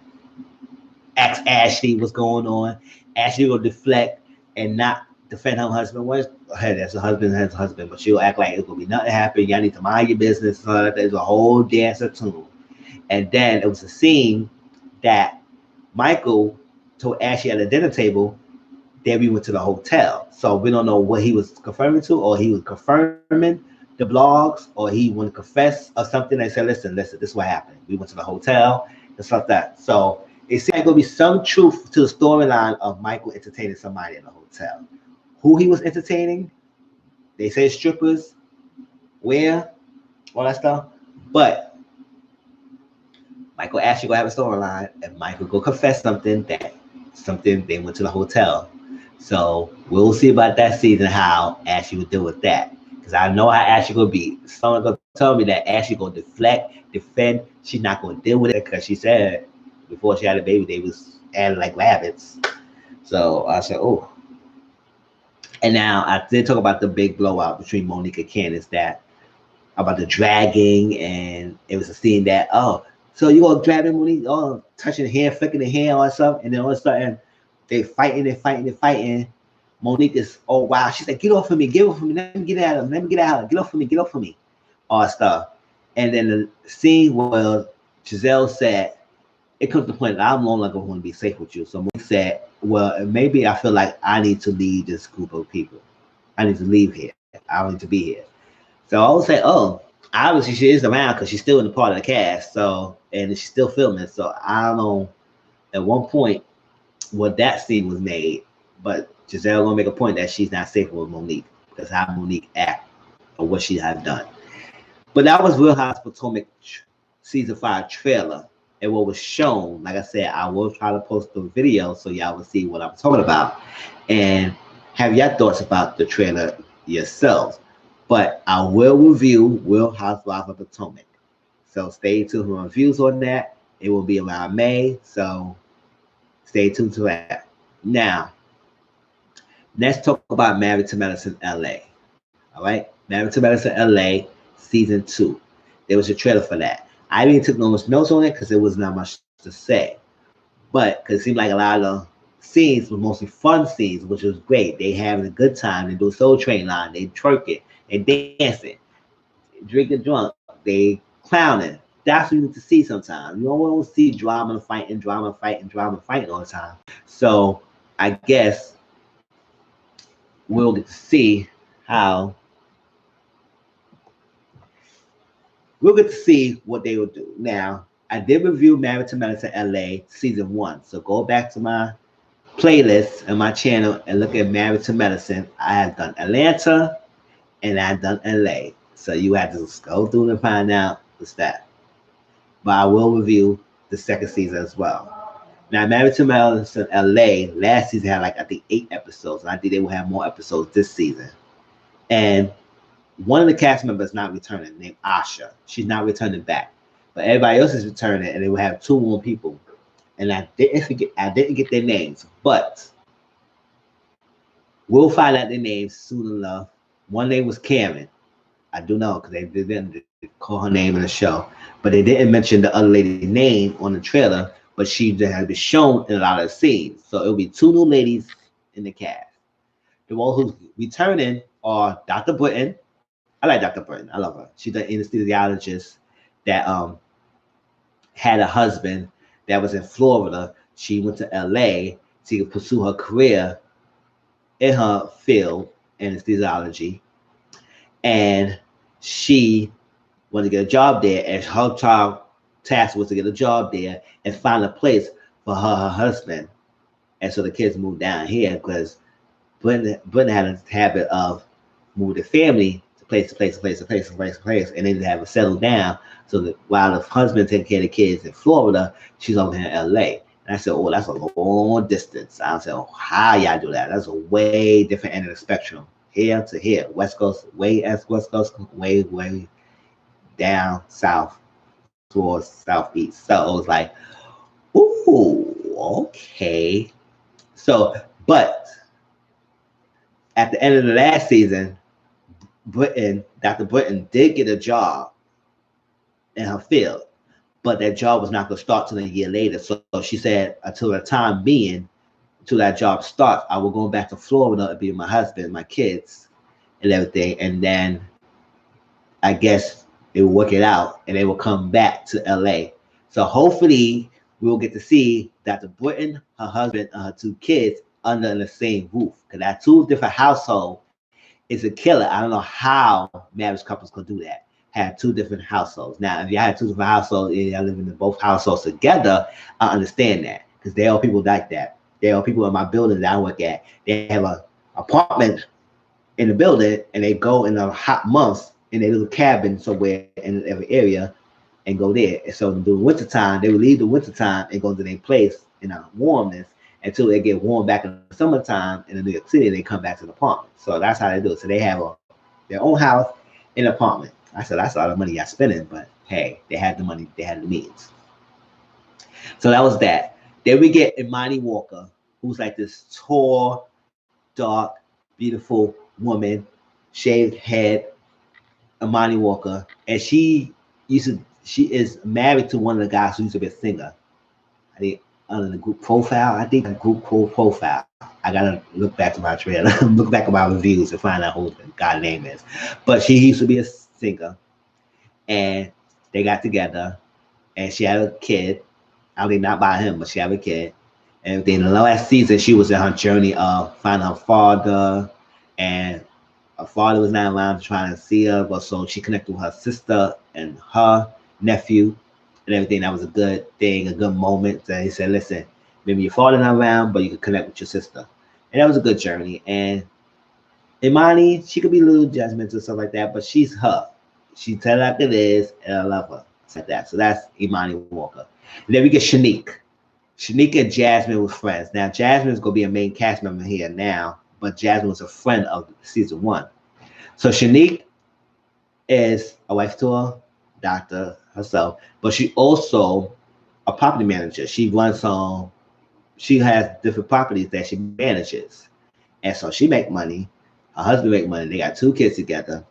ask Ashley what's going on. Ashley will deflect and not defend her husband. Was hey, that's her husband, has a husband, but she'll act like it's gonna be nothing happen. Y'all need to mind your business. So like there's a whole dance or tune. And then it was a scene that Michael told Ashley at the dinner table that we went to the hotel. So we don't know what he was confirming to, or he was confirming the blogs, or he wanted to confess or something. They said, listen, this is what happened. We went to the hotel and stuff like that. So it seems like gonna be some truth to the storyline of Michael entertaining somebody in the hotel. Who he was entertaining, they say strippers, where, all that stuff. But Michael actually gonna have a storyline, and Michael go confess something they went to the hotel. So we'll see about that season how Ashley will deal with that. Because I know how Ashley gonna be. Someone gonna tell me that Ashley gonna deflect, defend. She's not gonna deal with it because she said before she had a baby they was acting like rabbits. So I said, oh. And now I did talk about the big blowout between Monique and Candace, that about the dragging, and it was a scene that, oh, so you gonna drag him when he touching the hair, flicking the hair or something, and then all of a sudden they fighting. Monique is, oh wow, she's like, get off of me, get off of me, let me get at him, let me get at him, get off of me, all that stuff. And then the scene where Giselle said, it comes to the point that I'm no longer going to be safe with you. So Monique said, well, maybe I feel like I need to leave this group of people. I need to leave here. I don't need to be here. So I was like, oh, obviously she is around because she's still in the part of the cast. So, and she's still filming. So I don't know at one point what that scene was made, but Giselle gonna make a point that she's not safe with Monique because how Monique act or what she has done. But that was Real House Potomac season 5 trailer. And what was shown, like I said, I will try to post the video so y'all will see what I'm talking about and have your thoughts about the trailer yourselves. But I will review Real Housewives of Potomac. So stay tuned for reviews on that. It will be around May, so stay tuned to that. Now, let's talk about Married to Medicine LA. All right, Married to Medicine LA season 2. There was a trailer for that. I didn't take no much notes on it because there was not much to say. But because it seemed like a lot of scenes were mostly fun scenes, which was great. They having a good time. They do Soul Train line. They twerking. They dancing. Drinking drunk. They clowning. That's what you need to see sometimes. You don't want to see drama fighting all the time. So I guess we'll get to see how we'll get to see what they will do. Now, I did review Married to Medicine LA season 1. So go back to my playlist and my channel and look at Married to Medicine. I have done Atlanta and I've done LA. So you have to just go through and find out what's that. But I will review the second season as well. Now, Married to Medicine LA last season had like I think 8 episodes, and I think they will have more episodes this season. And one of the cast members not returning, named Asha. She's not returning back, but everybody else is returning, and they will have 2 more people. And I didn't get their names, but we'll find out their names soon enough. One name was Karen. I do know because they didn't call her name in the show, but they didn't mention the other lady's name on the trailer. But she has been shown in a lot of scenes, so it'll be 2 new ladies in the cast. The one who's returning are Dr. Britton. I like Dr. Britton. I love her. She's an anesthesiologist that had a husband that was in Florida. She went to LA to pursue her career in her field, anesthesiology, and she wanted to get a job there. And her job task was to get a job there and find a place for her husband. And so the kids moved down here because Britain had a habit of moving the family to place to place to place to place to place to place, and they didn't have it settled down. So that while the husband taking care of the kids in Florida, she's over here in LA. And I said, oh, that's a long distance. I said, oh, how y'all do that? That's a way different end of the spectrum. Here to here. West Coast, way as West Coast, way down south towards southeast. So it was like, ooh, okay. So, but at the end of the last season, Dr. Britton did get a job in her field, but that job was not going to start till a year later. So she said, until the time being, until that job starts, I will go back to Florida and be with my husband, my kids, and everything. And then I guess they will work it out and they will come back to LA. So hopefully we will get to see Dr. Britton, her husband, and her two kids under the same roof. Because that two different households is a killer. I don't know how marriage couples could do that. Have two different households. Now, if you had two different households and y'all living in both households together, I understand that. Because there are people like that. There are people in my building that I work at. They have an apartment in the building and they go in the hot months in their little cabin somewhere in every area and go there. And so during winter time, they would leave the winter time and go to their place in a warmness until they get warm back in the summertime in New York City. They come back to the apartment. So that's how they do it. So they have their own house and apartment. I said, that's a lot of money y'all spending, but hey, they had the money, they had the means. So that was that. Then we get Imani Walker, who's like this tall, dark, beautiful woman, shaved head, Imani Walker, and she is married to one of the guys who used to be a singer. I think under the group profile. I gotta look back to my trailer, look back at my reviews to find out who the guy's name is. But she used to be a singer, and they got together, and she had a kid. I mean, not by him, but she had a kid. And then the last season, she was in her journey of finding her father, and her father was not around trying to see her, but so she connected with her sister and her nephew and everything. That was a good thing, a good moment. That he said, listen, maybe your father not around, but you can connect with your sister. And that was a good journey. And Imani, she could be a little judgmental and stuff like that, but she's her. She tell it like it is, and I love her. It's like that. So that's Imani Walker. And then we get Shanique. Shanique and Jasmine were friends. Now, Jasmine is going to be a main cast member here now, but Jasmine was a friend of season 1. So Shanique is a wife to a doctor herself, but she also a property manager. She runs on, she has different properties that she manages. And so she make money. Her husband make money. They got 2 kids together.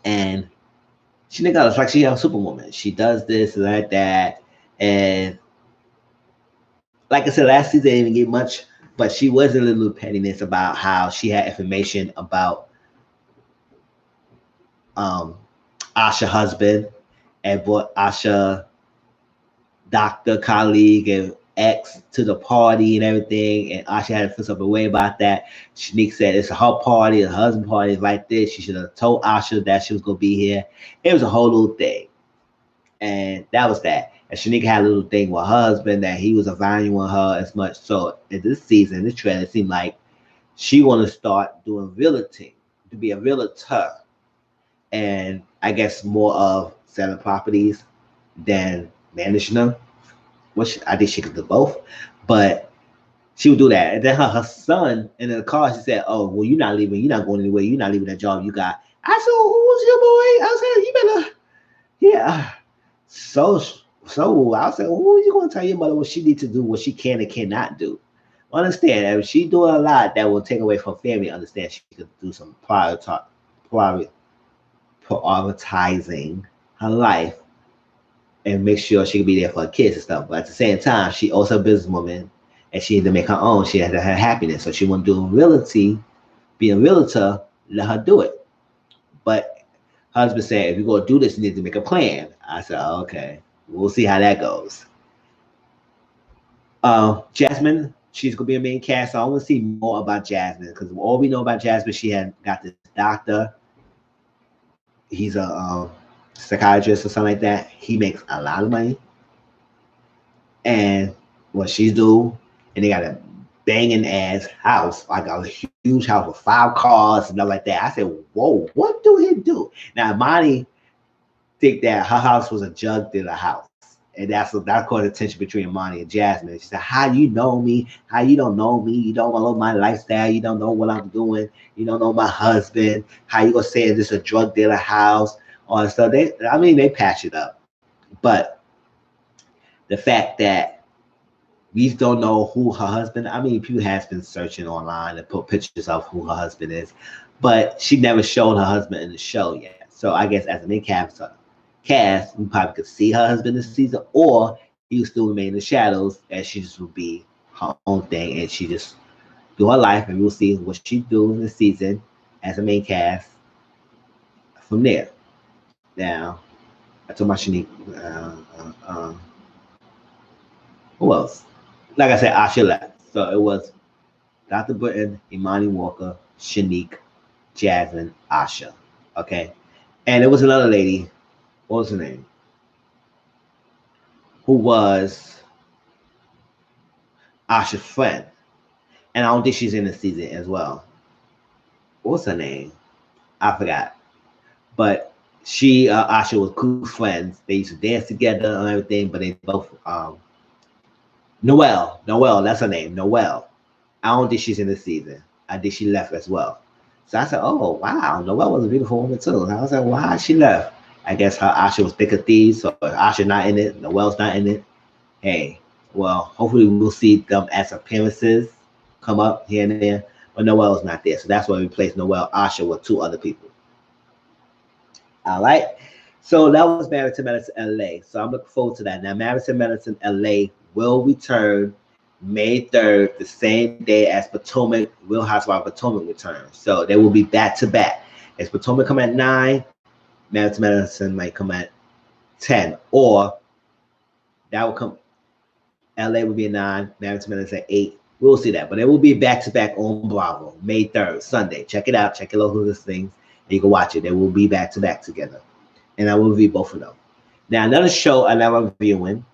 And she looks like she a superwoman. She does this and like that. And like I said, last season didn't even get much, but she was a little pettiness about how she had information about Asha's husband and brought Asha doctor colleague and ex to the party and everything, and Asha had to feel some way about that. Shanique said it's her party, her husband's party is like this. She should have told Asha that she was gonna be here. It was a whole little thing, and that was that. And Shanique had a little thing with her husband that he was valuing her as much. So in this season, this trailer, it seemed like she want to start doing realty, to be a realtor, and I guess more of selling properties than managing them, which I think she could do both, but she would do that. And then her son in the car, she said, oh, well, you're not leaving, you're not going anywhere, you're not leaving that job you got. I said, who's your boy? I said, you better, yeah. So I said, well, who are you going to tell your mother what she needs to do, what she can and cannot do? Understand, if she doing a lot that will take away from family, understand she could do some prioritizing her life and make sure she can be there for her kids and stuff. But at the same time, she also a businesswoman and she had to make her own. She had to have happiness. So she wouldn't do realty, being a realtor, let her do it. But husband said, if you're going to do this, you need to make a plan. I said, oh, okay, we'll see how that goes. Jasmine, she's going to be a main cast. So I want to see more about Jasmine because all we know about Jasmine, she had got this doctor. He's a psychiatrist or something like that. He makes a lot of money, and what she do, and they got a banging ass house, like a huge house with 5 cars and stuff like that. I said, "Whoa, what do he do?" Now, Monty think that her house was a drug dealer house. And that caused a tension between Monty and Jasmine. She said, "How you know me? How you don't know me? You don't know my lifestyle. You don't know what I'm doing. You don't know my husband. How you gonna say this a drug dealer house?" Or so they patch it up. But the fact that we don't know who her husband. I mean, people has been searching online and put pictures of who her husband is, but she never showed her husband in the show yet. So I guess as a main cast, we probably could see her husband this season, or he would still remain in the shadows, and she just would be her own thing, and she just do her life, and we'll see what she do in the season as a main cast from there. Now, I told my Shanique, who else? Like I said, Asha left, so it was Dr. Britton, Imani Walker, Shanique, Jasmine, Asha. Okay, and there was another lady. What was her name? Who was Asha's friend, and I don't think she's in the season as well. What's her name? I forgot. But Asha was cool friends. They used to dance together and everything. But they both Noelle, that's her name, Noelle. I don't think she's in the season. I think she left as well. So I said, "Oh wow, Noelle was a beautiful woman too." And I was like, "Why she left?" I guess her Asha was thick of thieves, so if Asha not in it, Noelle's not in it. Hey, well, hopefully we'll see them as appearances come up here and there. But Noelle's not there, so that's why we replaced Noelle Asha with 2 other people. All right. So that was Married to Medicine LA. So I'm looking forward to that. Now, Married to Medicine LA will return May 3rd, the same day as Potomac, Real Housewives of Potomac returns. So they will be back to back. As Potomac come at 9, Married to Medicine might come at 10. Or that will come, LA will be at 9, Married to Medicine at 8. We'll see that. But it will be back to back on Bravo, May 3rd, Sunday. Check it out. Check it out, who this things. You can watch it. They will be back to back together. And I will review both of them. Now, another show I'm reviewing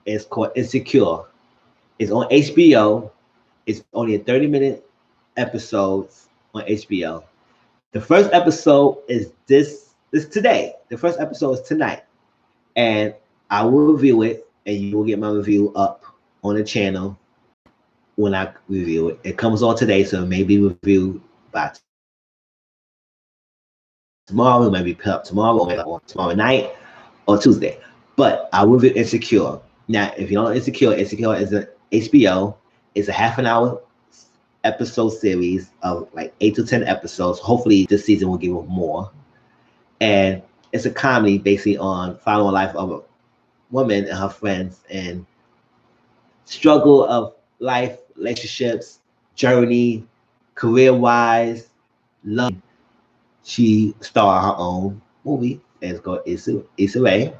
is called Insecure. It's on HBO. It's only a 30-minute episodes on HBO. The first episode is today. The first episode is tonight. And I will review it, and you will get my review up on the channel when I review it. It comes on today, so it may be reviewed by tomorrow. It might be put up tomorrow or tomorrow night or Tuesday. But I will be Insecure. Now, if you don't know Insecure is an HBO. It's a half an hour episode series of like 8 to 10 episodes. Hopefully this season will give us more. And it's a comedy basically on following life of a woman and her friends and struggle of life, relationships, journey, career-wise, love. She starred her own movie. And it's called Issa Rae.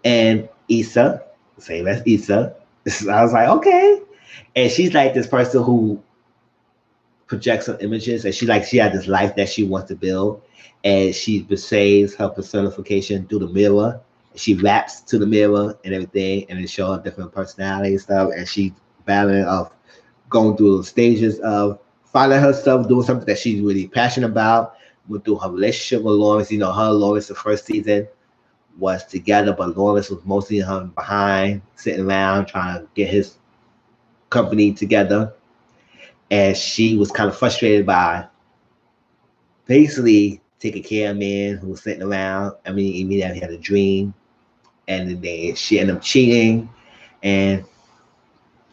And Issa, same as Issa. I was like, okay. And she's like this person who projects some images, and she has this life that she wants to build, and she portrays her personification through the mirror. She raps to the mirror and everything, and it shows different personality and stuff. And she's battling of going through the stages of finding herself doing something that she's really passionate about. Went through her relationship with Lawrence. You know, her and Lawrence the first season was together, but Lawrence was mostly behind, sitting around trying to get his company together. And she was kind of frustrated by basically taking care of men who was sitting around. I mean, immediately had a dream, and then she ended up cheating, and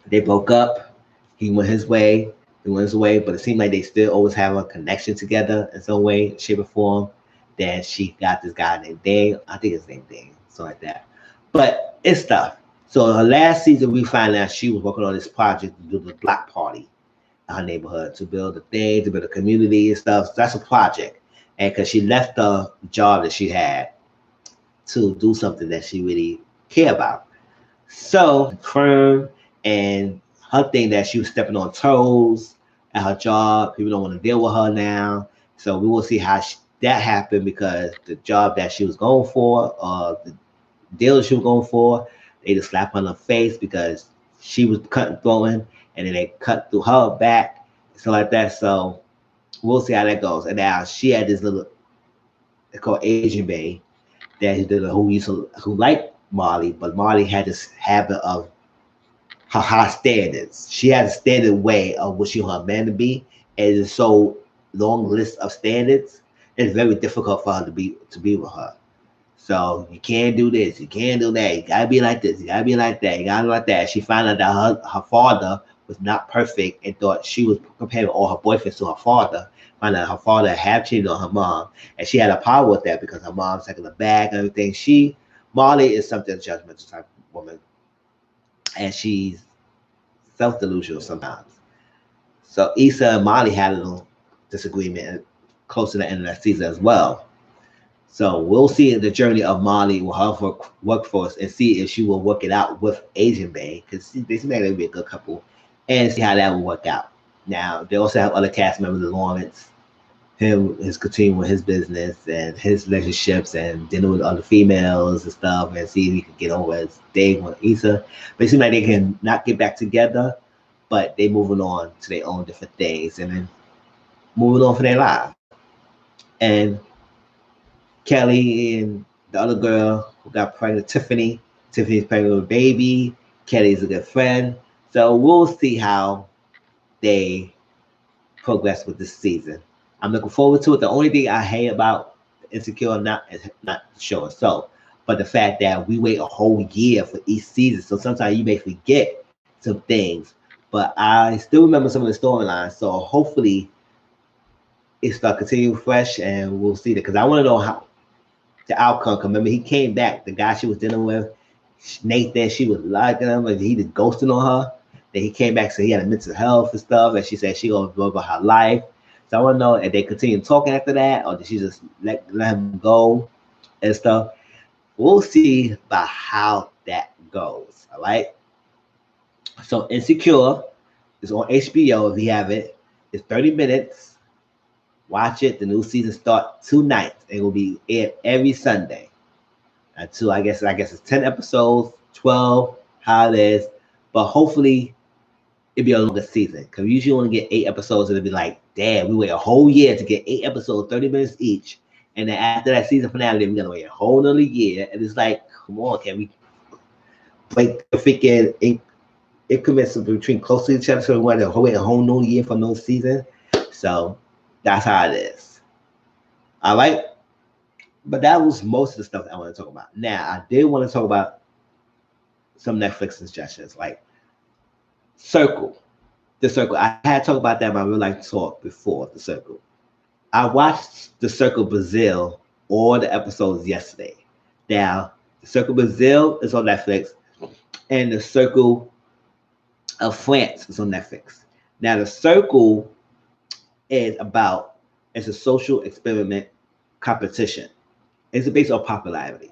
they broke up. He went his way, but it seemed like they still always have a connection together in some way, shape, or form. Then she got this guy named Dane. I think his name Dane, something like that. But it's stuff. So her last season, we find out she was working on this project to do the block party in her neighborhood, to build a thing, to build a community and stuff. So that's a project. And because she left the job that she had to do something that she really cared about. So firm, and her thing that she was stepping on toes at her job. People don't want to deal with her now. So we will see how that happened because the job that she was going for, the deal she was going for, they just slapped her in the face because she was cutting throwing, and then they cut through her back, stuff like that. So we'll see how that goes. And now she had this little, it's called Asian Bay, that who liked Molly, but Molly had this habit of her high standards. She had a standard way of what she want her man to be, and it's so long list of standards. It's very difficult for her to be with her. So you can't do this, you can't do that. You gotta be like this, you gotta be like that, you gotta be like that. She found out that her father was not perfect and thought she was comparing all her boyfriends to her father. Found out her father had cheated on her mom, and she had a power with that because her mom's taking the bag and everything. Molly is something judgmental type of woman, and she's self-delusional sometimes. So Issa and Molly had a little disagreement close to the end of that season as well. So we'll see the journey of Molly with her workforce and see if she will work it out with Asian Bay, because they seem like they would be a good couple, and see how that will work out. Now they also have other cast members, Lawrence. Him is continuing with his business and his relationships and dealing with other females and stuff, and see if he can get over his day with Issa. But it seems like they can not get back together, but they moving on to their own different things and then moving on for their lives. And Kelly and the other girl who got pregnant, Tiffany. Tiffany's pregnant with a baby. Kelly's a good friend. So we'll see how they progress with this season. I'm looking forward to it. The only thing I hate about Insecure is not the show itself, but the fact that we wait a whole year for each season. So sometimes you may forget some things, but I still remember some of the storylines. So hopefully it start continuing fresh, and we'll see that, because I want to know how the outcome. Remember, he came back. The guy she was dealing with, Nathan, she was liking him, and he was ghosting on her. Then he came back, so he had a mental health and stuff, and she said she gonna go about her life. So I want to know if they continue talking after that, or did she just let him go and stuff. We'll see about how that goes. All right. So Insecure is on HBO if you have it. It's 30 minutes. Watch it. The new season starts tonight. It will be aired every Sunday until I guess it's 10 episodes, 12, how it is. But hopefully it'll be a longer season, because we usually only get 8 episodes, and it'll be like, damn, we wait a whole year to get 8 episodes, 30 minutes each. And then after that season finale, we're gonna wait a whole nother year. And it's like, come on, can we break the freaking increments between close to each other, so we want to wait a whole nother year for no season? So that's how it is. All right. But that was most of the stuff I want to talk about. Now, I did want to talk about some Netflix suggestions, like Circle. The Circle. I had talked about that, but I would like to talk before The Circle. I watched The Circle Brazil, all the episodes yesterday. Now, The Circle Brazil is on Netflix, and The Circle of France is on Netflix. Now, The Circle is it's a social experiment competition. It's based on popularity.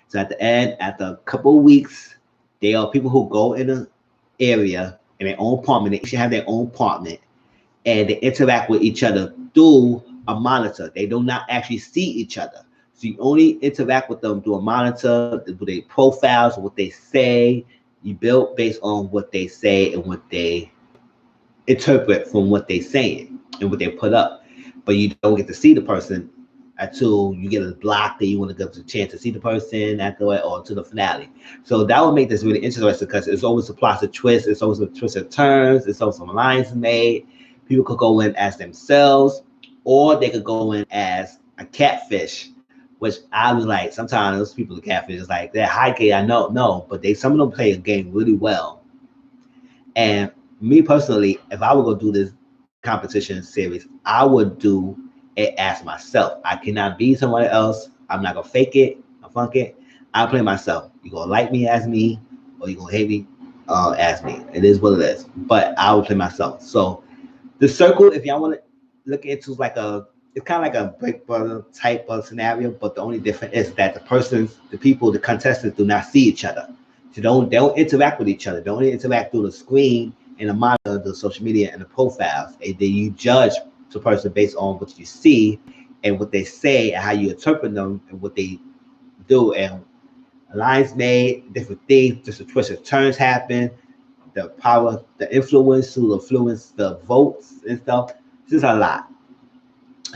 So at the end, after a couple of weeks, there are people who go in an area in their own apartment. They should have their own apartment, and they interact with each other through a monitor. They do not actually see each other. So you only interact with them through a monitor, with their profiles, what they say. You build based on what they say and what they interpret from what they're saying and what they put up. But you don't get to see the person until you get a block that you want to give a chance to see the person after it, or to the finale. So that would make this really interesting, because it's always a plot of twist, it's always a twist of turns, it's always some alliances made. People could go in as themselves, or they could go in as a catfish, which I was like, sometimes those people are catfish, it's like they're high key, I know, no, but some of them play a game really well. And me personally, if I would go do this competition series, I would do it as myself. I cannot be someone else. I'm not gonna fake it, I'll funk it. I play myself. You gonna like me as me, or you gonna hate me as me. It is what it is. But I will play myself. So The Circle, if y'all want to look into, it's kind of like a Big Brother type of scenario, but the only difference is that the contestants do not see each other. So they don't interact with each other. They only interact through the screen and the monitor, the social media, and the profiles. And then you judge the person based on what you see, and what they say and how you interpret them and what they do. And lines made, different things, just a twist of turns happen, the power, the influence to influence the votes and stuff. This is a lot.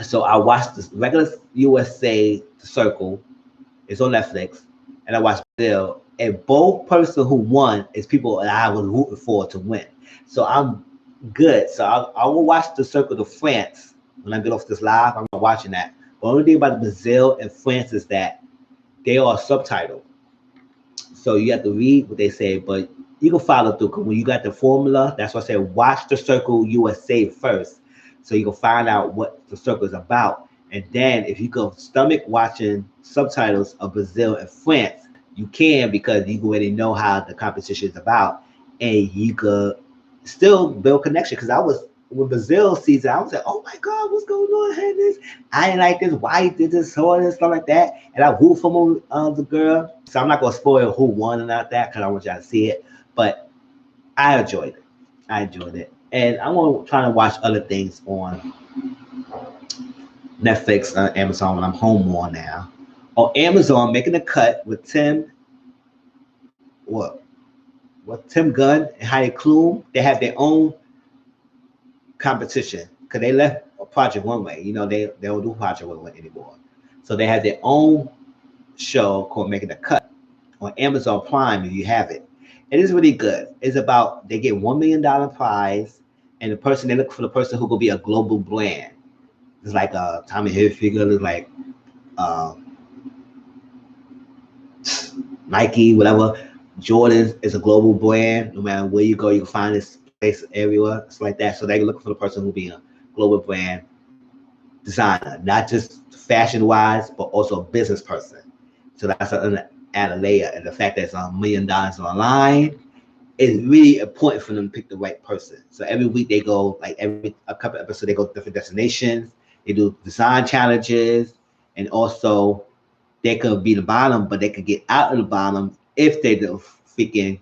So I watched the regular USA Circle. It's on Netflix, and I watched Brazil. And both person who won is people that I was rooting for to win. So I'm good. So I will watch the Circle of France when I get off this live. I'm watching that. The only thing about Brazil and France is that they are subtitled. So you have to read what they say, but you can follow through. 'Cause when you got the formula, that's why I said watch the Circle USA first, so you can find out what the circle is about. And then if you can stomach watching subtitles of Brazil and France, you can, because you already know how the competition is about, and you could still build connection. Because I was with Brazil season, I was like, oh my God, what's going on? I had this, I didn't like this, why did this, so and stuff like that. And I root for the girl. So I'm not gonna spoil who won and not that because I want y'all to see it. But I enjoyed it. I enjoyed it. And I'm gonna try to watch other things on Netflix, Amazon when I'm home more now. On Amazon, Making a Cut with Tim Gunn and Heidi Klum. They have their own competition because they left Project One Way. You know, they don't do Project One Way anymore. So they have their own show called Making a Cut on Amazon Prime if you have it. It is really good. It's about they get $1 million prize, and the person they look for the person who will be a global brand. It's like a Tommy Hilfiger, it's like Nike, whatever. Jordan is a global brand. No matter where you go, you can find this place everywhere. It's like that. So they look for the person who will be a global brand designer, not just fashion wise, but also a business person. So that's an added layer. And the fact that it's $1 million online is really important for them to pick the right person. So every week they go, like every a couple episodes, they go to different destinations. They do design challenges, and also they could be the bottom, but they could get out of the bottom if they do freaking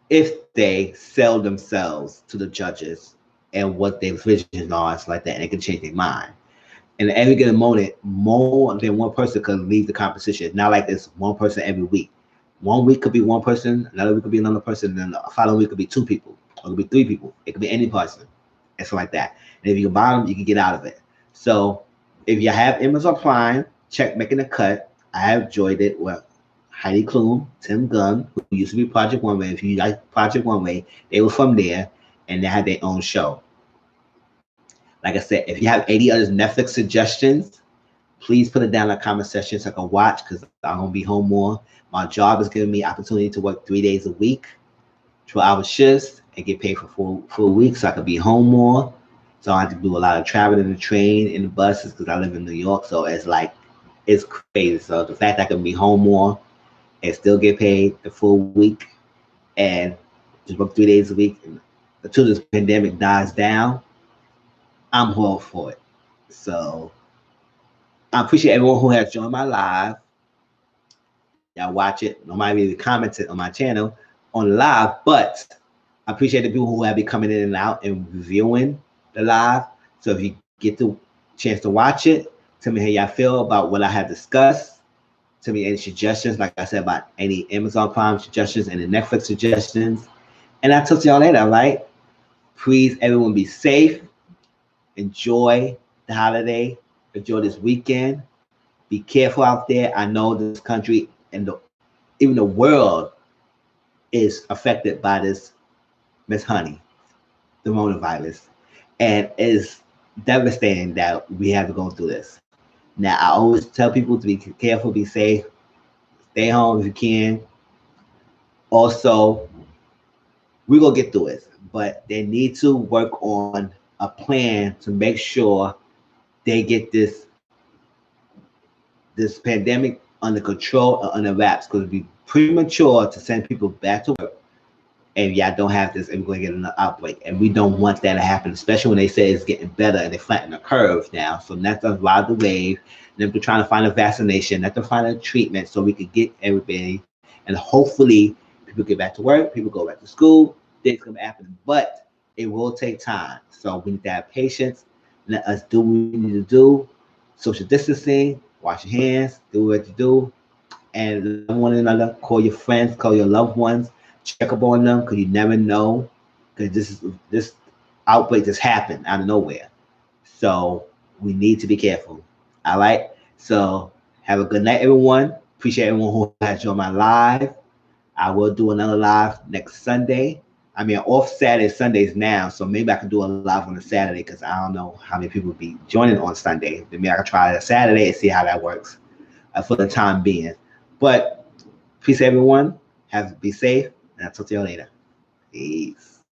if they sell themselves to the judges and what their visions are, it's like that, and they can change their mind. And at every given moment, more than one person could leave the competition. Not like this one person every week. One week could be one person, another week could be another person, and then the following week could be two people, or it could be three people. It could be any person. It's like that. And if you can buy them, you can get out of it. So if you have Amazon Prime, check Making a Cut. I have enjoyed it. Well, Heidi Klum, Tim Gunn, who used to be Project One Way. If you like Project One Way, they were from there, and they had their own show. Like I said, if you have any other Netflix suggestions, please put it down in the comment section so I can watch, because I'm gonna be home more. My job is giving me opportunity to work 3 days a week, 12-hour shifts, and get paid for full weeks, so I can be home more. So I have to do a lot of traveling in the train, in the buses, because I live in New York. So it's like, it's crazy. So the fact I can be home more and still get paid the full week and just work 3 days a week until this pandemic dies down, I'm all for it. So I appreciate everyone who has joined my live. Y'all watch it. Nobody really commented on my channel on live, but I appreciate the people who have been coming in and out and reviewing the live. So if you get the chance to watch it, tell me how y'all feel about what I have discussed. Tell me any suggestions, like I said, about any Amazon Prime suggestions and the Netflix suggestions. And I'll talk to y'all later, all right? Please, everyone, be safe. Enjoy the holiday. Enjoy this weekend. Be careful out there. I know this country and even the world is affected by this Miss Honey, the coronavirus, and it's devastating that we have to go through this. Now, I always tell people to be careful, be safe, stay home if you can. Also, we're gonna get through it, but they need to work on a plan to make sure they get this pandemic under control or under wraps, because it'd be premature to send people back to work and y'all don't have this, and we're going to get another outbreak. And we don't want that to happen, especially when they say it's getting better and they flatten the curve now. So that's a ride the wave. And they're trying to find a vaccination, not to find a treatment, so we could get everybody. And hopefully people get back to work, people go back to school, things going to happen. But it will take time. So we need to have patience. Let us do what we need to do. Social distancing, wash your hands, do what you do, and love one another. Call your friends, call your loved ones, check up on them because you never know. Because this outbreak just happened out of nowhere. So we need to be careful. All right. So have a good night, everyone. Appreciate everyone who has joined my live. I will do another live next Sunday. I mean, off Saturday, Sundays now, so maybe I can do a live on a Saturday because I don't know how many people will be joining on Sunday. Maybe I can try it a Saturday and see how that works for the time being. But peace, everyone. Be safe, and I'll talk to you later. Peace.